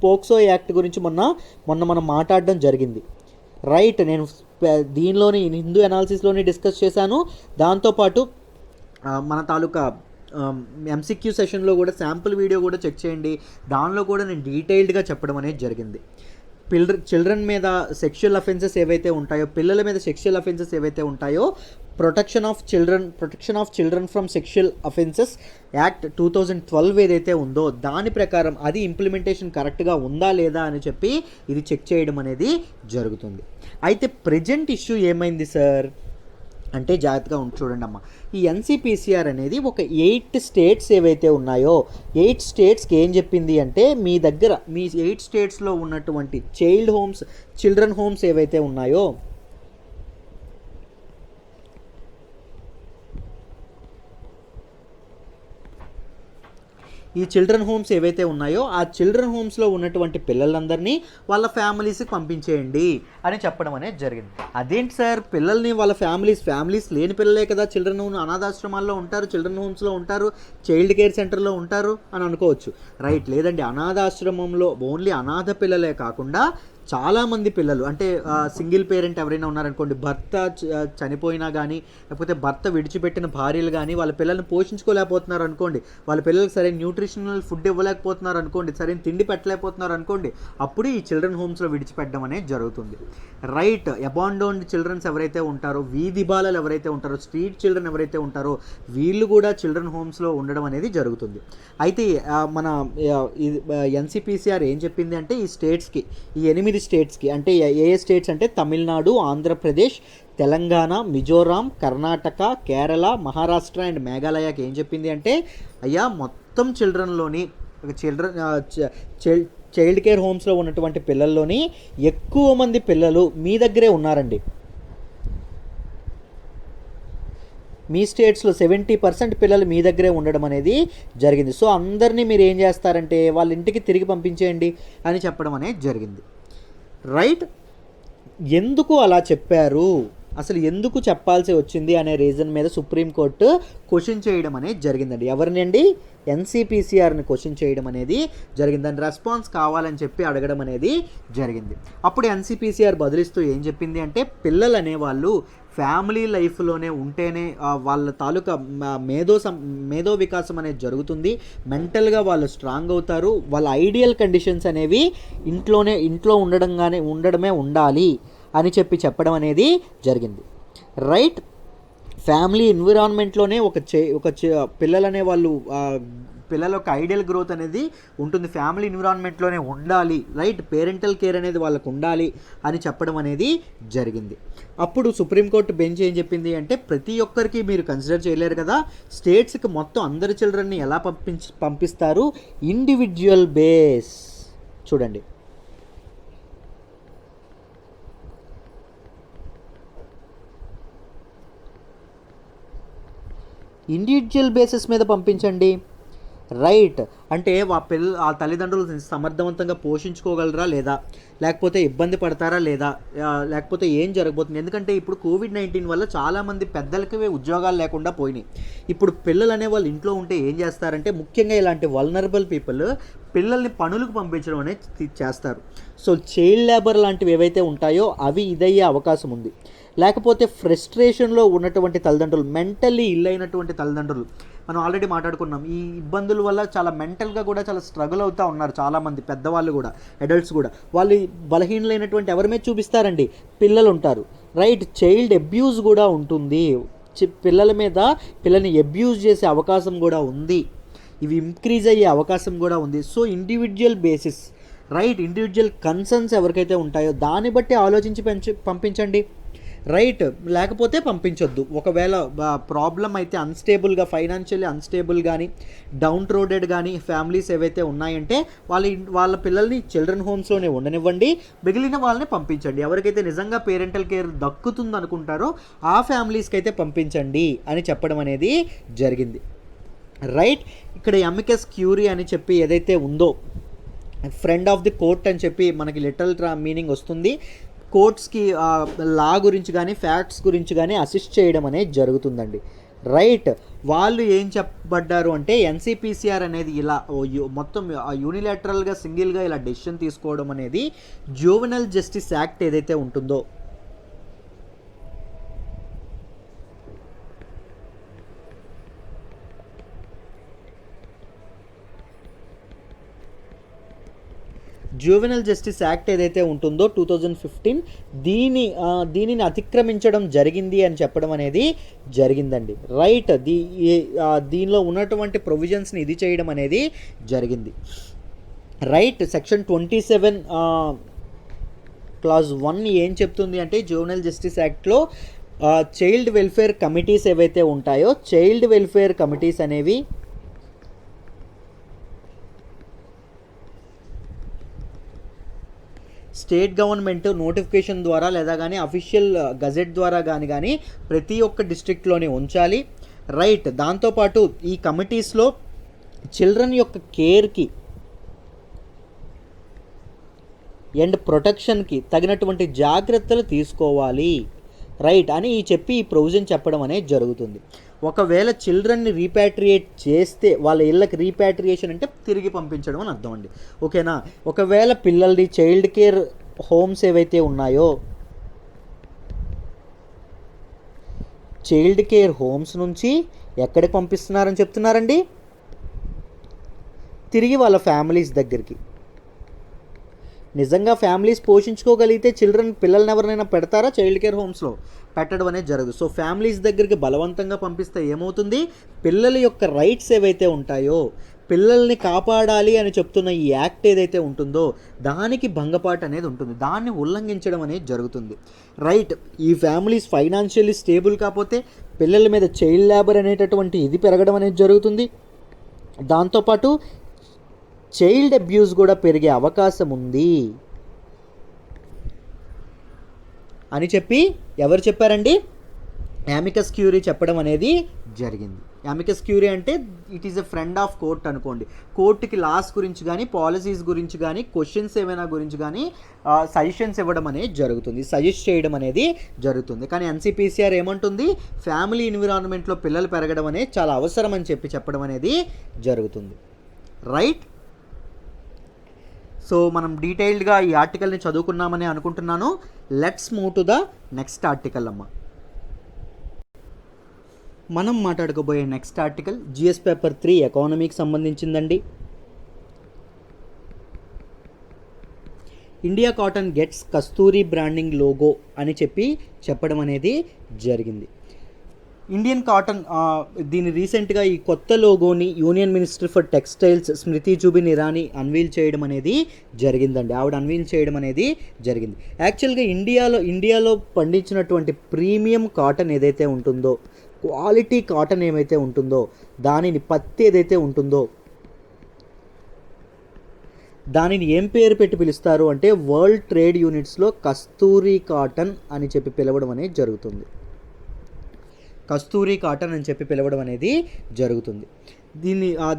Speaker 1: POCSO act గురించి మొన్న మనం మాట్లాడడం జరిగింది. రైట్, నేను దీనిలోని హిందూ అనాలిసిస్లోని డిస్కస్ చేశాను. దాంతోపాటు మన తాలూకా ఎంసీక్యూ సెషన్లో కూడా శాంపుల్ వీడియో కూడా చెక్ చేయండి. దానిలో కూడా నేను డీటెయిల్డ్గా చెప్పడం అనేది జరిగింది. చిల్డ్రన్ మీద సెక్షువల్ అఫెన్సెస్ ఏవైతే ఉంటాయో, పిల్లల మీద సెక్షువల్ అఫెన్సెస్ ఏవైతే ఉంటాయో, protection of children from sexual offences act 2012 ఏదైతే ఉందో దాని ప్రకారం అది ఇంప్లిమెంటేషన్ కరెక్ట్గా ఉందా లేదా అని చెప్పి ఇది చెక్ చేయడం అనేది జరుగుతుంది. అయితే ప్రెజెంట్ ఇష్యూ ఏమైంది సార్ అంటే జాగ్రత్తగా చూడండి అమ్మ. ఈ ఎన్సిపిసిఆర్ అనేది ఒక 8 స్టేట్స్ ఏవైతే ఉన్నాయో 8 స్టేట్స్కి ఏం చెప్పింది అంటే మీ 8 స్టేట్స్లో ఉన్నటువంటి చిల్డ్రన్ హోమ్స్ ఏవైతే ఉన్నాయో ఈ చిల్డ్రన్ హోమ్స్ ఏవైతే ఉన్నాయో ఆ చిల్డ్రన్ హోమ్స్లో ఉన్నటువంటి పిల్లలందరినీ వాళ్ళ ఫ్యామిలీస్కి పంపించేయండి అని చెప్పడం అనేది జరిగింది. అదేంటి సార్, పిల్లల్ని వాళ్ళ ఫ్యామిలీస్ లేని పిల్లలే కదా చిల్డ్రన్ హోమ్ అనాథాశ్రమాల్లో ఉంటారు, చిల్డ్రన్ హోమ్స్లో ఉంటారు, చైల్డ్ కేర్ సెంటర్లో ఉంటారు అని అనుకోవచ్చు. రైట్, లేదండి, అనాథాశ్రమంలో ఓన్లీ అనాథ పిల్లలే కాకుండా చాలామంది పిల్లలు అంటే సింగిల్ పేరెంట్ ఎవరైనా ఉన్నారనుకోండి, భర్త చనిపోయినా కానీ లేకపోతే భర్త విడిచిపెట్టిన భార్యలు కానీ వాళ్ళ పిల్లల్ని పోషించుకోలేకపోతున్నారు అనుకోండి, వాళ్ళ పిల్లలకు సరైన న్యూట్రిషనల్ ఫుడ్ ఇవ్వలేకపోతున్నారు అనుకోండి, సరైన తిండి పెట్టలేకపోతున్నారు అనుకోండి, అప్పుడు ఈ చిల్డ్రన్ హోమ్స్లో విడిచిపెట్టడం అనేది జరుగుతుంది. రైట్, అబాండోన్డ్ చిల్డ్రన్స్ ఎవరైతే ఉంటారో, వీధి బాలలు ఎవరైతే ఉంటారో, స్ట్రీట్ చిల్డ్రన్ ఎవరైతే ఉంటారో వీళ్ళు కూడా చిల్డ్రన్ హోమ్స్లో ఉండడం అనేది జరుగుతుంది. అయితే మన ఎన్సిపిసిఆర్ ఏం చెప్పింది అంటే ఈ 8 స్టేట్స్కి అంటే ఏ స్టేట్స్ అంటే తమిళనాడు, ఆంధ్రప్రదేశ్, తెలంగాణ, మిజోరాం, కర్ణాటక, కేరళ, మహారాష్ట్ర అండ్ మేఘాలయకి ఏం చెప్పింది అంటే అయ్యా మొత్తం చిల్డ్రన్లోని చైల్డ్ కేర్ హోమ్స్లో ఉన్నటువంటి పిల్లల్లోని ఎక్కువ మంది పిల్లలు మీ దగ్గరే ఉన్నారండి. మీ స్టేట్స్లో 70% పిల్లలు మీ దగ్గరే ఉండడం అనేది జరిగింది. సో అందరినీ మీరు ఏం చేస్తారంటే వాళ్ళ ఇంటికి తిరిగి పంపించేయండి అని చెప్పడం అనేది జరిగింది. రైట్. ఎందుకు అలా చెప్పారు, అసలు ఎందుకు చెప్పాల్సి వచ్చింది అనే రీజన్ మీద సుప్రీంకోర్టు క్వశ్చన్ చేయడం అనేది జరిగిందండి. ఎవరినండి? ఎన్సిపిసిఆర్ని క్వశ్చన్ చేయడం అనేది జరిగింది. దాని రెస్పాన్స్ కావాలని చెప్పి అడగడం అనేది జరిగింది. అప్పుడు ఎన్సిపిసిఆర్ బదులిస్తూ ఏం చెప్పింది అంటే, పిల్లలు అనేవాళ్ళు ఫ్యామిలీ లైఫ్లోనే ఉంటేనే వాళ్ళ తాలూకా మేధో వికాసం అనేది జరుగుతుంది, మెంటల్గా వాళ్ళు స్ట్రాంగ్ అవుతారు, వాళ్ళ ఐడియల్ కండిషన్స్ అనేవి ఇంట్లో ఉండడమే ఉండాలి అని చెప్పడం అనేది జరిగింది. రైట్. ఫ్యామిలీ ఎన్విరాన్మెంట్లోనే పిల్లలనే వాళ్ళు పిల్లల యొక్క ఐడియల్ గ్రోత్ అనేది ఉంటుంది, ఫ్యామిలీ ఎన్విరాన్మెంట్లోనే ఉండాలి. రైట్. పేరెంటల్ కేర్ అనేది వాళ్ళకు ఉండాలి అని చెప్పడం అనేది జరిగింది. అప్పుడు సుప్రీంకోర్టు బెంచ్ ఏం చెప్పింది అంటే, ప్రతి ఒక్కరికి మీరు కన్సిడర్ చేయలేరు కదా, స్టేట్స్కి మొత్తం అందరి చిల్డ్రన్ని ఎలా పంపిస్తారు? Individual base. చూడండి, ఇండివిజువల్ బేసిస్ మీద పంపించండి. రైట్. అంటే ఆ తల్లిదండ్రులు సమర్థవంతంగా పోషించుకోగలరా లేదా, లేకపోతే ఇబ్బంది పడతారా లేదా, లేకపోతే ఏం జరగబోతుంది? ఎందుకంటే ఇప్పుడు కోవిడ్-19 వల్ల చాలామంది పెద్దలకి ఉద్యోగాలు లేకుండా పోయినాయి. ఇప్పుడు పిల్లలు అనే వాళ్ళు ఇంట్లో ఉంటే ఏం చేస్తారంటే, ముఖ్యంగా ఇలాంటి వల్నరబుల్ పీపుల్ పిల్లల్ని పనులకు పంపించడం అనేది చేస్తారు. సో చైల్డ్ లేబర్ లాంటివి ఏవైతే ఉంటాయో అవి ఇదయ్యే అవకాశం ఉంది. లేకపోతే ఫ్రస్ట్రేషన్లో ఉన్నటువంటి తల్లిదండ్రులు, మెంటల్లీ ఇల్ అయినటువంటి తల్లిదండ్రులు, మనం ఆల్రెడీ మాట్లాడుకున్నాం, ఈ ఇబ్బందుల వల్ల చాలా మెంటల్గా కూడా చాలా స్ట్రగుల్ అవుతూ ఉన్నారు చాలామంది, పెద్దవాళ్ళు కూడా, అడల్ట్స్ కూడా. వాళ్ళు బలహీనమైనటువంటి ఎవరి మీద చూపిస్తారండి? పిల్లలు ఉంటారు. రైట్. చైల్డ్ అబ్యూజ్ కూడా ఉంటుంది, పిల్లల్ని అబ్యూజ్ చేసే అవకాశం కూడా ఉంది, ఇవి ఇంక్రీజ్ అయ్యే అవకాశం కూడా ఉంది. So individual basis, right, individual concerns ఎవరికైతే ఉంటాయో దాన్ని బట్టి ఆలోచించి పంపించండి. రైట్. లేకపోతే పంపించొద్దు. ఒకవేళ ప్రాబ్లం అయితే ఫైనాన్షియల్లీ అన్స్టేబుల్ కానీ డౌన్ రోడెడ్ కానీ ఫ్యామిలీస్ ఏవైతే ఉన్నాయంటే వాళ్ళ పిల్లల్ని చిల్డ్రన్ హోమ్స్లోనే ఉండనివ్వండి, మిగిలిన వాళ్ళని పంపించండి. ఎవరికైతే నిజంగా పేరెంటల్ కేర్ దక్కుతుంది అనుకుంటారో ఆ ఫ్యామిలీస్కి అయితే పంపించండి అని చెప్పడం అనేది జరిగింది. రైట్. ఇక్కడ అమికస్ క్యూరీ అని చెప్పి ఏదైతే ఉందో, ఫ్రెండ్ ఆఫ్ ది కోర్ట్ అని చెప్పి మనకి లిటరల్ మీనింగ్ వస్తుంది. కోర్ట్స్కి లా గురించి కానీ ఫ్యాక్ట్స్ గురించి కానీ అసిస్ట్ చేయడం అనేది జరుగుతుందండి. రైట్. వాళ్ళు ఏం చెప్పబడ్డారు అంటే, ఎన్సిపిసిఆర్ అనేది ఇలా మొత్తం యూనిలాటరల్గా సింగిల్గా ఇలా డెసిషన్ తీసుకోవడం అనేది జువెనైల్ జస్టిస్ యాక్ట్ ఏదైతే ఉంటుందో, జువెనైల్ జస్టిస్ యాక్ట్ ఏదైతే ఉంటుందో 2015, దీనిని అతిక్రమించడం జరిగింది అని చెప్పడం అనేది జరిగిందండి. రైట్. దీనిలో ఉన్నటువంటి ప్రొవిజన్స్ని ఇది చేయడం అనేది జరిగింది. రైట్. సెక్షన్ 27 క్లాజ్ 1 ఏం చెప్తుంది అంటే, జువెనైల్ జస్టిస్ యాక్ట్లో చైల్డ్ వెల్ఫేర్ కమిటీస్ ఏవైతే ఉంటాయో, చైల్డ్ వెల్ఫేర్ కమిటీస్ అనేవి స్టేట్ గవర్నమెంట్ నోటిఫికేషన్ ద్వారా లేదా కానీ అఫీషియల్ గజెట్ ద్వారా కానీ ప్రతి ఒక్క డిస్ట్రిక్ట్లోనే ఉంచాలి. రైట్. దాంతోపాటు ఈ కమిటీస్లో చిల్డ్రన్ యొక్క కేర్కి అండ్ ప్రొటెక్షన్కి తగినటువంటి జాగ్రత్తలు తీసుకోవాలి. రైట్ అని ఈ ప్రొవిజన్ చెప్పడం అనేది జరుగుతుంది. ఒకవేళ చిల్డ్రన్ని రీపాట్రియేట్ చేస్తే, వాళ్ళ ఇళ్ళకి రీపాట్రియేషన్ అంటే తిరిగి పంపించడం అని అర్థం అండి. ఓకేనా. ఒకవేళ పిల్లల్ని చైల్డ్ కేర్ హోమ్స్ ఏవైతే ఉన్నాయో, చైల్డ్ కేర్ హోమ్స్ నుంచి ఎక్కడికి పంపిస్తున్నారని చెప్తున్నారండి? తిరిగి వాళ్ళ ఫ్యామిలీస్ దగ్గరికి. నిజంగా ఫ్యామిలీస్ పోషించుకోగలిగితే పిల్లల్ని ఎవరినైనా పెడతారా? చైల్డ్ కేర్ హోమ్స్లో పెట్టడం అనేది జరగదు. సో ఫ్యామిలీస్ దగ్గరికి బలవంతంగా పంపిస్తే ఏమవుతుంది? పిల్లల యొక్క రైట్స్ ఏవైతే ఉంటాయో, పిల్లల్ని కాపాడాలి అని చెప్తున్న ఈ యాక్ట్ ఏదైతే ఉంటుందో దానికి భంగపాటు అనేది ఉంటుంది, దాన్ని ఉల్లంఘించడం అనేది జరుగుతుంది. రైట్. ఈ ఫ్యామిలీస్ ఫైనాన్షియల్లీ స్టేబుల్ కాకపోతే పిల్లల మీద చైల్డ్ లేబర్ అనేటటువంటి ఇది పెరగడం అనేది జరుగుతుంది. దాంతోపాటు చైల్డ్ అబ్యూస్ కూడా పెరిగే అవకాశం ఉంది అని చెప్పి ఎవరు చెప్పారండి? అమికస్ క్యూరీ చెప్పడం అనేది జరిగింది. అమికస్ క్యూరీ అంటే it is a friend of court అనుకోండి. కోర్టుకి లాస్ గురించి కానీ, పాలసీస్ గురించి కానీ, క్వశ్చన్స్ ఏమైనా గురించి కానీ సజెషన్స్ ఇవ్వడం అనేది జరుగుతుంది, సజెస్ట్ చేయడం అనేది జరుగుతుంది. కానీ ఎన్సిపిసిఆర్ ఏమంటుంది? ఫ్యామిలీ ఎన్విరాన్మెంట్లో పిల్లలు పెరగడం అనేది చాలా అవసరం అని చెప్పడం అనేది జరుగుతుంది. రైట్. సో మనం డీటెయిల్డ్గా ఈ ఆర్టికల్ని చదువుకున్నామని అనుకుంటున్నాను. Let's move to the next article అమ్మ. మనం మాట్లాడుకోబోయే నెక్స్ట్ ఆర్టికల్ జిఎస్ పేపర్ 3 ఎకానమీకి సంబంధించిందండి. India cotton gets Kasturi branding logo అని చెప్పడం అనేది జరిగింది. ఇండియన్ కాటన్ దీని రీసెంట్గా ఈ కొత్త లోగోని union minister for textiles Smriti Zubin Irani unveil చేయడం అనేది జరిగిందండి. ఆవిడ అన్వీల్ చేయడం అనేది జరిగింది. యాక్చువల్గా ఇండియాలో పండించినటువంటి ప్రీమియం కాటన్ ఏదైతే ఉంటుందో, క్వాలిటీ కాటన్ ఏమైతే ఉంటుందో, పత్తి ఏదైతే ఉంటుందో దానిని ఏం పేరు పెట్టి పిలుస్తారు అంటే వరల్డ్ ట్రేడ్ యూనిట్స్లో కస్తూరి కాటన్ అని చెప్పి పిలవడం అనేది జరుగుతుంది. కస్తూరి కాటన్ అని చెప్పి పిలవడం అనేది జరుగుతుంది.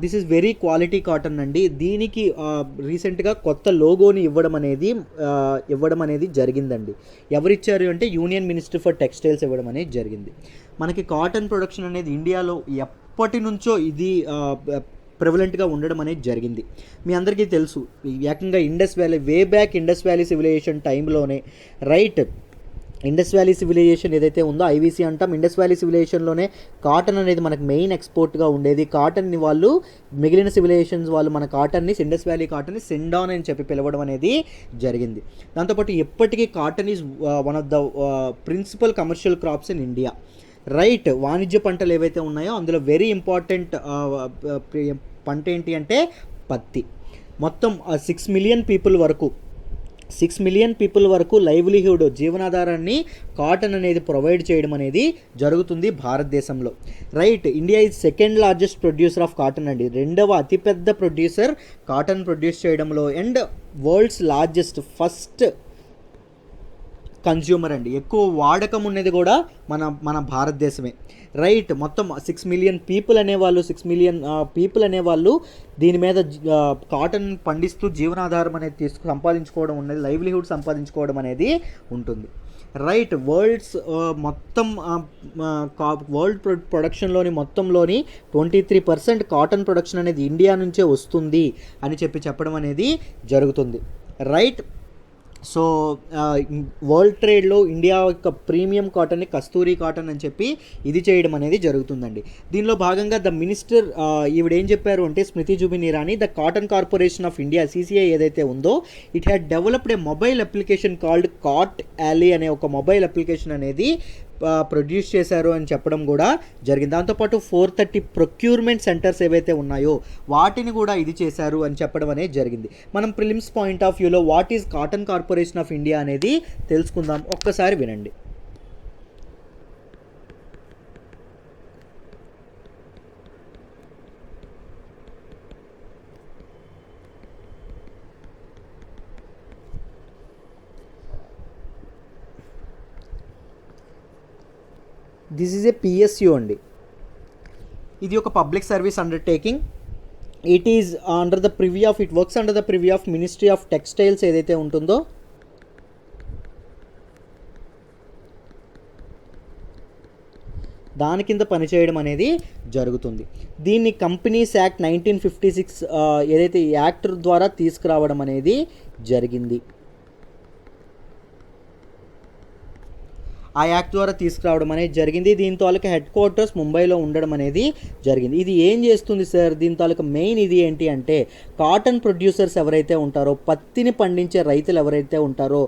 Speaker 1: This is very quality cotton అండి. దీనికి రీసెంట్గా కొత్త లోగోని ఇవ్వడం అనేది జరిగిందండి. ఎవరిచ్చారు అంటే యూనియన్ మినిస్టర్ ఫర్ టెక్స్టైల్స్ ఇవ్వడం అనేది జరిగింది. మనకి కాటన్ ప్రొడక్షన్ అనేది ఇండియాలో ఎప్పటి నుంచో ఇది ప్రివలెంట్గా ఉండడం అనేది జరిగింది. మీ అందరికీ తెలుసు, ఏకంగా ఇండస్ వ్యాలీ సివిలైజేషన్ టైంలోనే, రైట్, ఇండస్ వ్యాలీ సివిలైజేషన్ ఏదైతే ఉందో ఐవీసీ అంటాం, ఇండస్ వ్యాలీ సివిలైజేషన్లోనే కాటన్ అనేది మనకు మెయిన్ ఎక్స్పోర్ట్గా ఉండేది. కాటన్ని వాళ్ళు మిగిలిన సివిలైజేషన్స్ వాళ్ళు మన కాటన్ని, ఇండస్ వ్యాలీ కాటన్ని సిండాన్ అని చెప్పి పిలవడం అనేది జరిగింది. దాంతోపాటు ఎప్పటికీ cotton is one of the principal commercial crops in India. Right. వాణిజ్య పంటలు ఏవైతే ఉన్నాయో అందులో వెరీ ఇంపార్టెంట్ పంట ఏంటి అంటే పత్తి. మొత్తం 6 మిలియన్ పీపుల్ వరకు లైవ్లీహుడ్, జీవనాధారాన్ని కాటన్ అనేది ప్రొవైడ్ చేయడం అనేది జరుగుతుంది భారతదేశంలో. Right. India is second largest producer of cotton అండి. రెండవ అతిపెద్ద ప్రొడ్యూసర్ కాటన్ ప్రొడ్యూస్ చేయడంలో. And world's largest first consumer అండి. ఎక్కువ వాడకం ఉన్నది కూడా మన భారతదేశమే. రైట్. మొత్తం 6 మిలియన్ పీపుల్ అనేవాళ్ళు దీని మీద కాటన్ పండిస్తూ జీవనాధారం అనేది సంపాదించుకోవడం ఉన్నది, లైవ్లీహుడ్ సంపాదించుకోవడం అనేది ఉంటుంది. రైట్. వరల్డ్ ప్రొడక్షన్లోని మొత్తంలోని 23% కాటన్ ప్రొడక్షన్ అనేది ఇండియా నుంచే వస్తుంది అని చెప్పడం అనేది జరుగుతుంది. రైట్. సో వరల్డ్ ట్రేడ్లో ఇండియా యొక్క ప్రీమియం కాటన్ని కస్తూరి కాటన్ అని చెప్పి ఇది చేయడం అనేది జరుగుతుందండి. దీనిలో భాగంగా ద మినిస్టర్ ఈవిడ ఏం చెప్పారు అంటే Smriti Zubin Irani, the Cotton Corporation of India CCI ఏదైతే ఉందో it had developed a mobile application called Cott Ally అనే ఒక మొబైల్ అప్లికేషన్ అనేది ప్రొడ్యూస్ చేశారు అని చెప్పడం కూడా జరిగింది. దాంతోపాటు 430 ప్రొక్యూర్మెంట్ సెంటర్స్ ఏవైతే ఉన్నాయో వాటిని కూడా ఇది చేశారు అని చెప్పడం అనేది జరిగింది. మనం ప్రిలిమ్స్ పాయింట్ ఆఫ్ వ్యూలో what is cotton Corporation of India అనేది తెలుసుకుందాం. ఒక్కసారి వినండి. దిస్ ఈజ్ ఏ PSU అండి. ఇది ఒక public service undertaking. It works under the preview of ministry of textiles ఏదైతే ఉంటుందో దాని కింద పనిచేయడం అనేది జరుగుతుంది. దీన్ని కంపెనీస్ యాక్ట్ 1956 ఏదైతే యాక్ట్ ద్వారా తీసుకురావడం అనేది జరిగింది. ఆ యాక్ట్ ద్వారా తీసుకురావడం అనేది జరిగింది. దీని తాలూకా హెడ్ క్వార్టర్స్ ముంబైలో ఉండడం అనేది జరిగింది. ఇది ఏం చేస్తుంది సార్? దీని తాలూకా మెయిన్ ఇది ఏంటి అంటే కాటన్ ప్రొడ్యూసర్స్ ఎవరైతే ఉంటారో, పత్తిని పండించే రైతులు ఎవరైతే ఉంటారో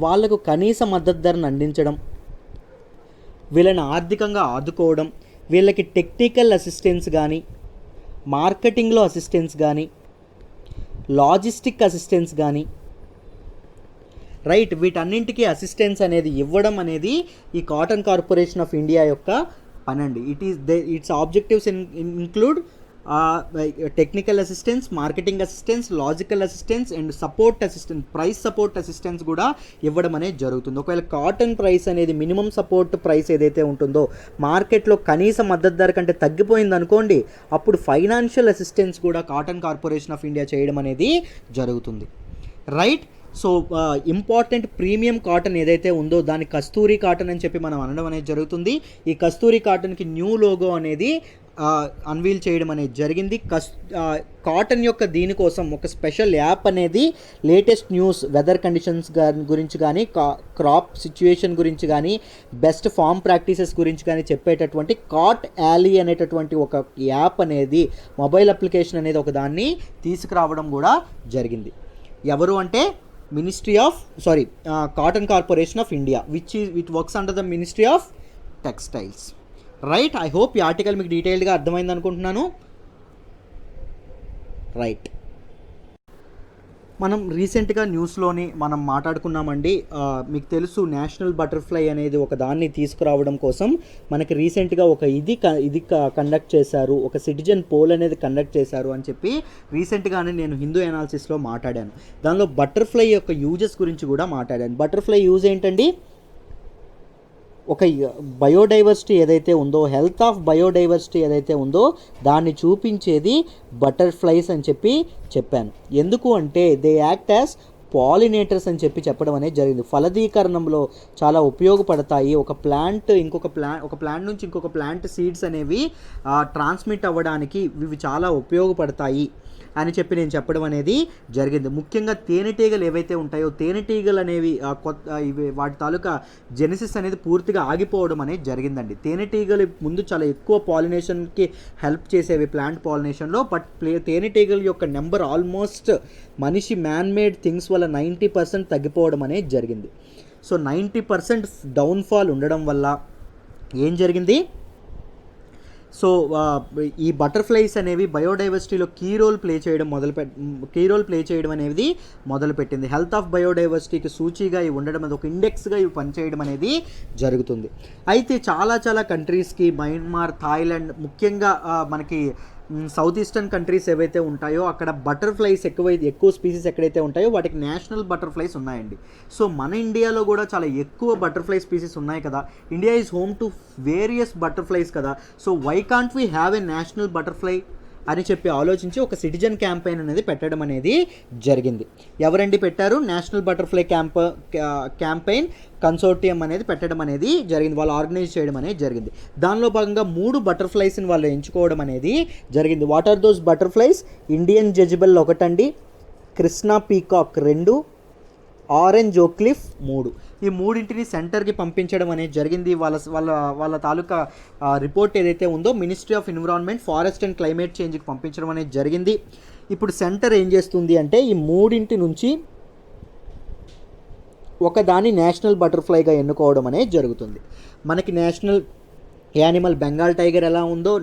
Speaker 1: వాళ్ళకు కనీస మద్దతు ధరను అందించడం, వీళ్ళని ఆర్థికంగా ఆదుకోవడం, వీళ్ళకి టెక్నికల్ అసిస్టెన్స్ కానీ, మార్కెటింగ్లో అసిస్టెన్స్ కానీ, లాజిస్టిక్ అసిస్టెన్స్ కానీ, రైట్, వీటన్నింటికీ అసిస్టెన్స్ అనేది ఇవ్వడం అనేది ఈ కాటన్ కార్పొరేషన్ ఆఫ్ ఇండియా యొక్క పని అండి. It's objectives include technical assistance, marketing assistance, logical assistance and support assistance, price support assistance కూడా ఇవ్వడం అనేది జరుగుతుంది. ఒకవేళ కాటన్ ప్రైస్ అనేది మినిమం సపోర్ట్ ప్రైస్ ఏదైతే ఉంటుందో మార్కెట్లో కనీస మద్దతు ధర కంటే తగ్గిపోయింది అనుకోండి, అప్పుడు ఫైనాన్షియల్ అసిస్టెన్స్ కూడా కాటన్ కార్పొరేషన్ ఆఫ్ ఇండియా చేయడం అనేది జరుగుతుంది. Right. So important premium cotton ఏదైతే ఉందో దాన్ని కస్తూరి కాటన్ అని చెప్పి మనం అనడం అనేది జరుగుతుంది. ఈ కస్తూరి కాటన్కి న్యూ లోగో అనేది అన్వీల్ చేయడం అనేది జరిగింది. కాటన్ యొక్క దీనికోసం ఒక స్పెషల్ యాప్ అనేది లేటెస్ట్ న్యూస్, వెదర్ కండిషన్స్ గురించి కానీ, క్రాప్ సిచ్యుయేషన్ గురించి కానీ, బెస్ట్ ఫార్మ్ ప్రాక్టీసెస్ గురించి కానీ చెప్పేటటువంటి కాట్ యాలీ అనేటటువంటి ఒక యాప్ అనేది, మొబైల్ అప్లికేషన్ అనేది ఒక దాన్ని తీసుకురావడం కూడా జరిగింది. ఎవరు అంటే cotton Corporation of India, which works under the ministry of textiles. Right. I hope ఈ ఆర్టికల్ మీకు డీటెయిల్డ్గా అర్థమైంది అనుకుంటున్నాను. రైట్. మనం రీసెంట్గా న్యూస్లోని మనం మాట్లాడుకున్నామండి. మీకు తెలుసు నేషనల్ బటర్ఫ్లై అనేది ఒక దాన్ని తీసుకురావడం కోసం మనకి రీసెంట్గా ఒక ఇది కండక్ట్ చేశారు, ఒక సిటిజన్ పోల్ అనేది కండక్ట్ చేశారు అని చెప్పి రీసెంట్గానే నేను హిందూ ఎనాలిసిస్లో మాట్లాడాను. దానిలో బటర్ఫ్లై యొక్క యూజెస్ గురించి కూడా మాట్లాడాను. బటర్ఫ్లై యూజ్ ఏంటండి? ఒక బయోడైవర్సిటీ ఏదైతే ఉందో, హెల్త్ ఆఫ్ బయోడైవర్సిటీ ఏదైతే ఉందో దాన్ని చూపించేది బటర్ఫ్లైస్ అని చెప్పాను. ఎందుకు అంటే దే యాక్ట్ యాజ్ పాలినేటర్స్ అని చెప్పడం అనేది జరిగింది. ఫలదీకరణంలో చాలా ఉపయోగపడతాయి. ఒక ప్లాంట్ నుంచి ఇంకొక ప్లాంట్ సీడ్స్ అనేవి ట్రాన్స్మిట్ అవ్వడానికి ఇవి చాలా ఉపయోగపడతాయి అని నేను చెప్పడం అనేది జరిగింది. ముఖ్యంగా తేనెటీగలు ఏవైతే ఉంటాయో, తేనెటీగలు అనేవి వాటి తాలూకా జెనసిస్ అనేది పూర్తిగా ఆగిపోవడం అనేది జరిగిందండి. తేనెటీగలు ముందు చాలా ఎక్కువ పాలినేషన్కి హెల్ప్ చేసేవి ప్లాంట్ పాలినేషన్లో, బట్ తేనెటీగల యొక్క నెంబర్ ఆల్మోస్ట్ మనిషి మ్యాన్మేడ్ థింగ్స్ వల్ల 90% తగ్గిపోవడం అనేది జరిగింది. సో 90% డౌన్ఫాల్ ఉండడం వల్ల ఏం జరిగింది? సో ఈ బటర్ఫ్లైస్ అనేవి బయోడైవర్సిటీలో కీ రోల్ ప్లే చేయడం అనేది మొదలుపెట్టింది. హెల్త్ ఆఫ్ బయోడైవర్సిటీకి సూచీగా ఇవి ఉండడం, అది ఒక ఇండెక్స్గా ఇవి పనిచేయడం అనేది జరుగుతుంది. అయితే చాలా కంట్రీస్కి, మయన్మార్, థాయిలాండ్, ముఖ్యంగా మనకి సౌత్ ఈస్టర్న్ కంట్రీస్ ఏవైతే ఉంటాయో అక్కడ బటర్ఫ్లైస్ ఎక్కువ స్పీసీస్ ఎక్కడైతే ఉంటాయో వాటికి నేషనల్ బటర్ఫ్లైస్ ఉన్నాయండి. సో మన ఇండియాలో కూడా చాలా ఎక్కువ బటర్ఫ్లై స్పీసీస్ ఉన్నాయి కదా. India is home to various butterflies కదా. So why can't we have a national butterfly అని ఆలోచించి ఒక సిటిజన్ క్యాంపెయిన్ అనేది పెట్టడం అనేది జరిగింది. ఎవరండి పెట్టారు? నేషనల్ బటర్ఫ్లై క్యాంపెయిన్ కన్సోర్టియం అనేది పెట్టడం అనేది జరిగింది. వాళ్ళు ఆర్గనైజ్ చేయడం అనేది జరిగింది. దానిలో భాగంగా 3 బటర్ఫ్లైస్ని వాళ్ళు ఎంచుకోవడం అనేది జరిగింది. What are those butterflies? Indian Jezebel 1, Krishna peacock 2, orange oakleaf 3. ఈ మూడింటిని సెంటర్కి పంపించడం అనేది జరిగింది. వాళ్ళ తాలూకా రిపోర్ట్ ఏదైతే ఉందో Ministry of Environment, Forest and Climate చేంజ్కి పంపించడం అనేది జరిగింది. ఇప్పుడు సెంటర్ ఏం చేస్తుంది అంటే ఈ మూడింటి నుంచి ఒకదాన్ని నేషనల్ బటర్ఫ్లైగా ఎన్నుకోవడం అనేది జరుగుతుంది. మనకి నేషనల్ యానిమల్ బెంగాల్ టైగర్ ఎలా ఉందో,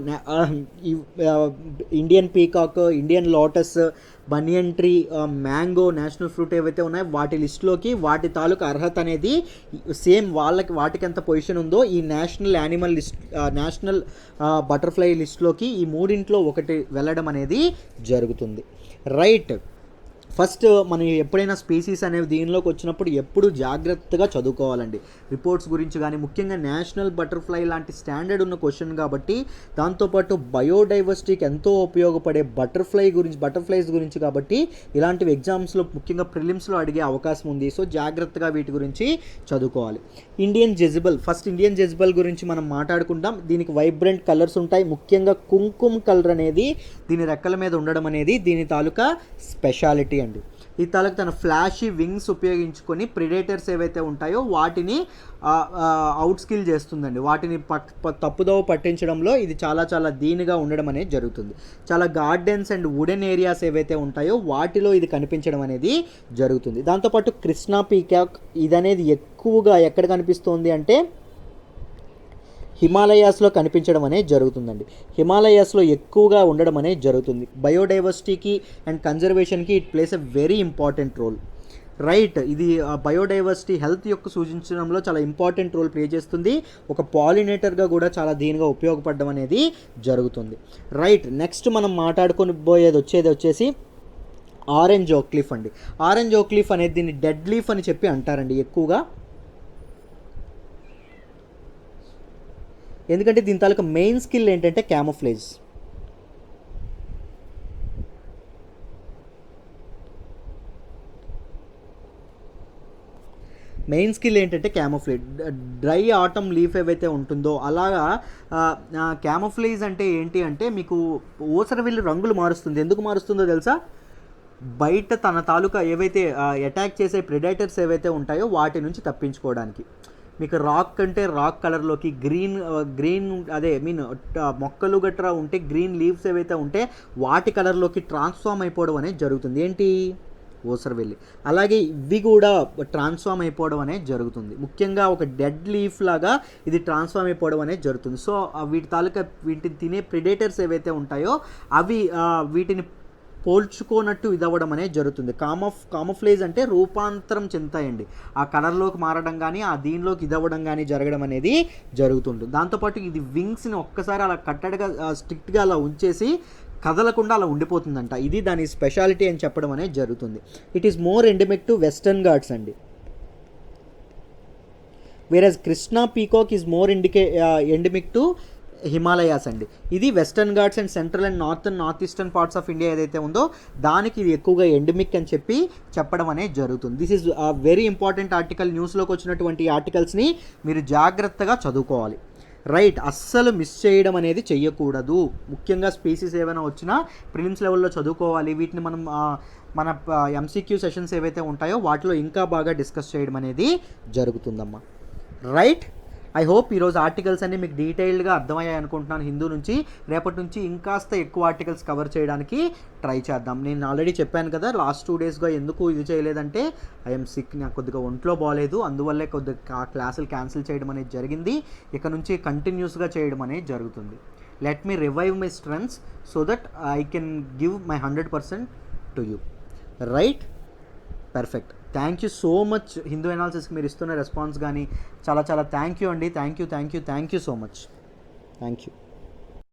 Speaker 1: ఇండియన్ పీకాక్, ఇండియన్ లోటస్, బనియన్ ట్రీ, మ్యాంగో నేషనల్ ఫ్రూట్ ఏవైతే ఉన్నాయో వాటి లిస్టులోకి వాటి తాలూకు అర్హత అనేది సేమ్ వాటికి ఎంత పొజిషన్ ఉందో ఈ national animal list, national butterfly లిస్టులోకి ఈ మూడింట్లో ఒకటి వెళ్ళడం అనేది జరుగుతుంది. రైట్. ఫస్ట్ మనం ఎప్పుడైనా స్పీసీస్ అనేవి దీనిలోకి వచ్చినప్పుడు ఎప్పుడు జాగ్రత్తగా చదువుకోవాలండి రిపోర్ట్స్ గురించి కానీ, ముఖ్యంగా నేషనల్ బటర్ఫ్లై లాంటి స్టాండర్డ్ ఉన్న క్వశ్చన్ కాబట్టి, దాంతోపాటు బయోడైవర్సిటీకి ఎంతో ఉపయోగపడే బటర్ఫ్లైస్ గురించి కాబట్టి ఇలాంటివి ఎగ్జామ్స్లో ముఖ్యంగా ప్రిలిమ్స్లో అడిగే అవకాశం ఉంది. సో జాగ్రత్తగా వీటి గురించి చదువుకోవాలి. ఇండియన్ జెజిబల్ గురించి మనం మాట్లాడుకుంటాం. దీనికి వైబ్రెంట్ కలర్స్ ఉంటాయి. ముఖ్యంగా కుంకుమ కలర్ అనేది దీని రెక్కల మీద ఉండడం అనేది దీని తాలూకా స్పెషాలిటీ అండి. ఈ తాలూకు తన ఫ్లాషీ వింగ్స్ ఉపయోగించుకొని ప్రిడేటర్స్ ఏవైతే ఉంటాయో వాటిని అవుట్ స్కిల్ చేస్తుందండి. వాటిని తప్పుదోవ పట్టించడంలో ఇది చాలా దీనిగా ఉండడం అనేది జరుగుతుంది. చాలా గార్డెన్స్ అండ్ వుడెన్ ఏరియాస్ ఏవైతే ఉంటాయో వాటిలో ఇది కనిపించడం అనేది జరుగుతుంది. దాంతోపాటు కృష్ణా పీకాక్ ఇదనేది ఎక్కువగా ఎక్కడ కనిపిస్తుంది అంటే హిమాలయాస్లో కనిపించడం అనేది జరుగుతుందండి. హిమాలయాస్లో ఎక్కువగా ఉండడం అనేది జరుగుతుంది. బయోడైవర్సిటీకి అండ్ కన్జర్వేషన్కి it plays a very important role. Right. ఇది బయోడైవర్సిటీ హెల్త్ యొక్క సూచించడంలో చాలా ఇంపార్టెంట్ రోల్ ప్లే చేస్తుంది. ఒక పాలినేటర్గా కూడా చాలా దీనిగా ఉపయోగపడడం అనేది జరుగుతుంది. రైట్. నెక్స్ట్ మనం మాట్లాడుకొని పోయేది వచ్చేసి ఆరెంజ్ ఓక్ లీఫ్ అండి. ఆరెంజ్ ఓక్ లీఫ్ అనేది దీన్ని డెడ్ లీఫ్ అని చెప్పి అంటారండి ఎక్కువగా. ఎందుకంటే దీని తాలూకా మెయిన్ స్కిల్ ఏంటంటే క్యామోఫ్లేజ్. మెయిన్ స్కిల్ ఏంటంటే క్యామోఫ్లేజ్. డ్రై ఆటమ్ లీఫ్ ఏవైతే ఉంటుందో అలాగా క్యామోఫ్లేజ్ అంటే ఏంటి అంటే మీకు ఊసరవెల్లి రంగులు మారుస్తుంది. ఎందుకు మారుస్తుందో తెలుసా? బయట తన తాలూకా ఏవైతే అటాక్ చేసే ప్రెడేటర్స్ ఏవైతే ఉంటాయో వాటి నుంచి తప్పించుకోవడానికి. మీకు రాక్ అంటే రాక్ కలర్లోకి గ్రీన్ అదే మీన్ మొక్కలు గట్రా ఉంటే గ్రీన్ లీవ్స్ ఏవైతే ఉంటే వాటి కలర్లోకి ట్రాన్స్ఫార్మ్ అయిపోవడం అనేది జరుగుతుంది. ఏంటి? ఊసరవెల్లి. అలాగే ఇవి కూడా ట్రాన్స్ఫార్మ్ అయిపోవడం అనేది జరుగుతుంది. ముఖ్యంగా ఒక డెడ్ లీఫ్ లాగా ఇది ట్రాన్స్ఫార్మ్ అయిపోవడం అనేది జరుగుతుంది. సో వీటిని తినే ప్రెడేటర్స్ ఏవైతే ఉంటాయో అవి వీటిని పోల్చుకోనట్టు ఇదవ్వడం అనేది జరుగుతుంది. కామోఫ్లేజ్ అంటే రూపాంతరం చెందుతాయండి. ఆ కలర్లోకి మారడం కానీ ఆ దీనిలోకి ఇదవ్వడం కానీ జరగడం అనేది జరుగుతుంటుంది. దాంతోపాటు ఇది వింగ్స్ని ఒక్కసారి అలా కట్టడిగా స్ట్రిక్ట్గా అలా ఉంచేసి కదలకుండా అలా ఉండిపోతుందంట. ఇది దాని స్పెషాలిటీ అని చెప్పడం అనేది జరుగుతుంది. It is more endemic to Western Ghats అండి. Whereas Krishna peacock is more endemic to Himalayas అండి. ఇది Western Ghats and central and north eastern parts of India ఏదైతే ఉందో దానికి ఇది ఎక్కువగా ఎండమిక్ అని చెప్పడం అనేది జరుగుతుంది. This is very important article. న్యూస్లోకి వచ్చినటువంటి ఆర్టికల్స్ని మీరు జాగ్రత్తగా చదువుకోవాలి. రైట్. అస్సలు మిస్ చేయడం అనేది చెయ్యకూడదు. ముఖ్యంగా స్పీసీస్ ఏమైనా వచ్చినా ప్రిలిమ్స్ లెవెల్లో చదువుకోవాలి. వీటిని మనం మన ఎంసీక్యూ సెషన్స్ ఏవైతే ఉంటాయో వాటిలో ఇంకా బాగా డిస్కస్ చేయడం అనేది జరుగుతుందమ్మా. రైట్. ఐ హోప్ ఈరోజు ఆర్టికల్స్ అన్నీ మీకు డీటెయిల్డ్గా అర్థమయ్యాయి అనుకుంటున్నాను. హిందూ నుంచి రేపటి నుంచి ఇంకాస్త ఎక్కువ ఆర్టికల్స్ కవర్ చేయడానికి ట్రై చేద్దాం. నేను ఆల్రెడీ చెప్పాను కదా లాస్ట్ 2 డేస్గా ఎందుకు ఇది చేయలేదంటే ఐఎమ్ సిక్, నాకు కొద్దిగా ఒంట్లో బాగాలేదు, అందువల్లే కొద్దిగా క్లాసులు క్యాన్సిల్ చేయడం అనేది జరిగింది. ఇక నుంచి కంటిన్యూస్గా చేయడం అనేది జరుగుతుంది. Let me revive my strengths so that I can give my 100% to you. Right. Perfect. Thank you so much. Hindu అనాలిసిస్కి మీరు ఇస్తున్న రెస్పాన్స్ కానీ చాలా థ్యాంక్ యూ అండి. Thank you so much. Thank you.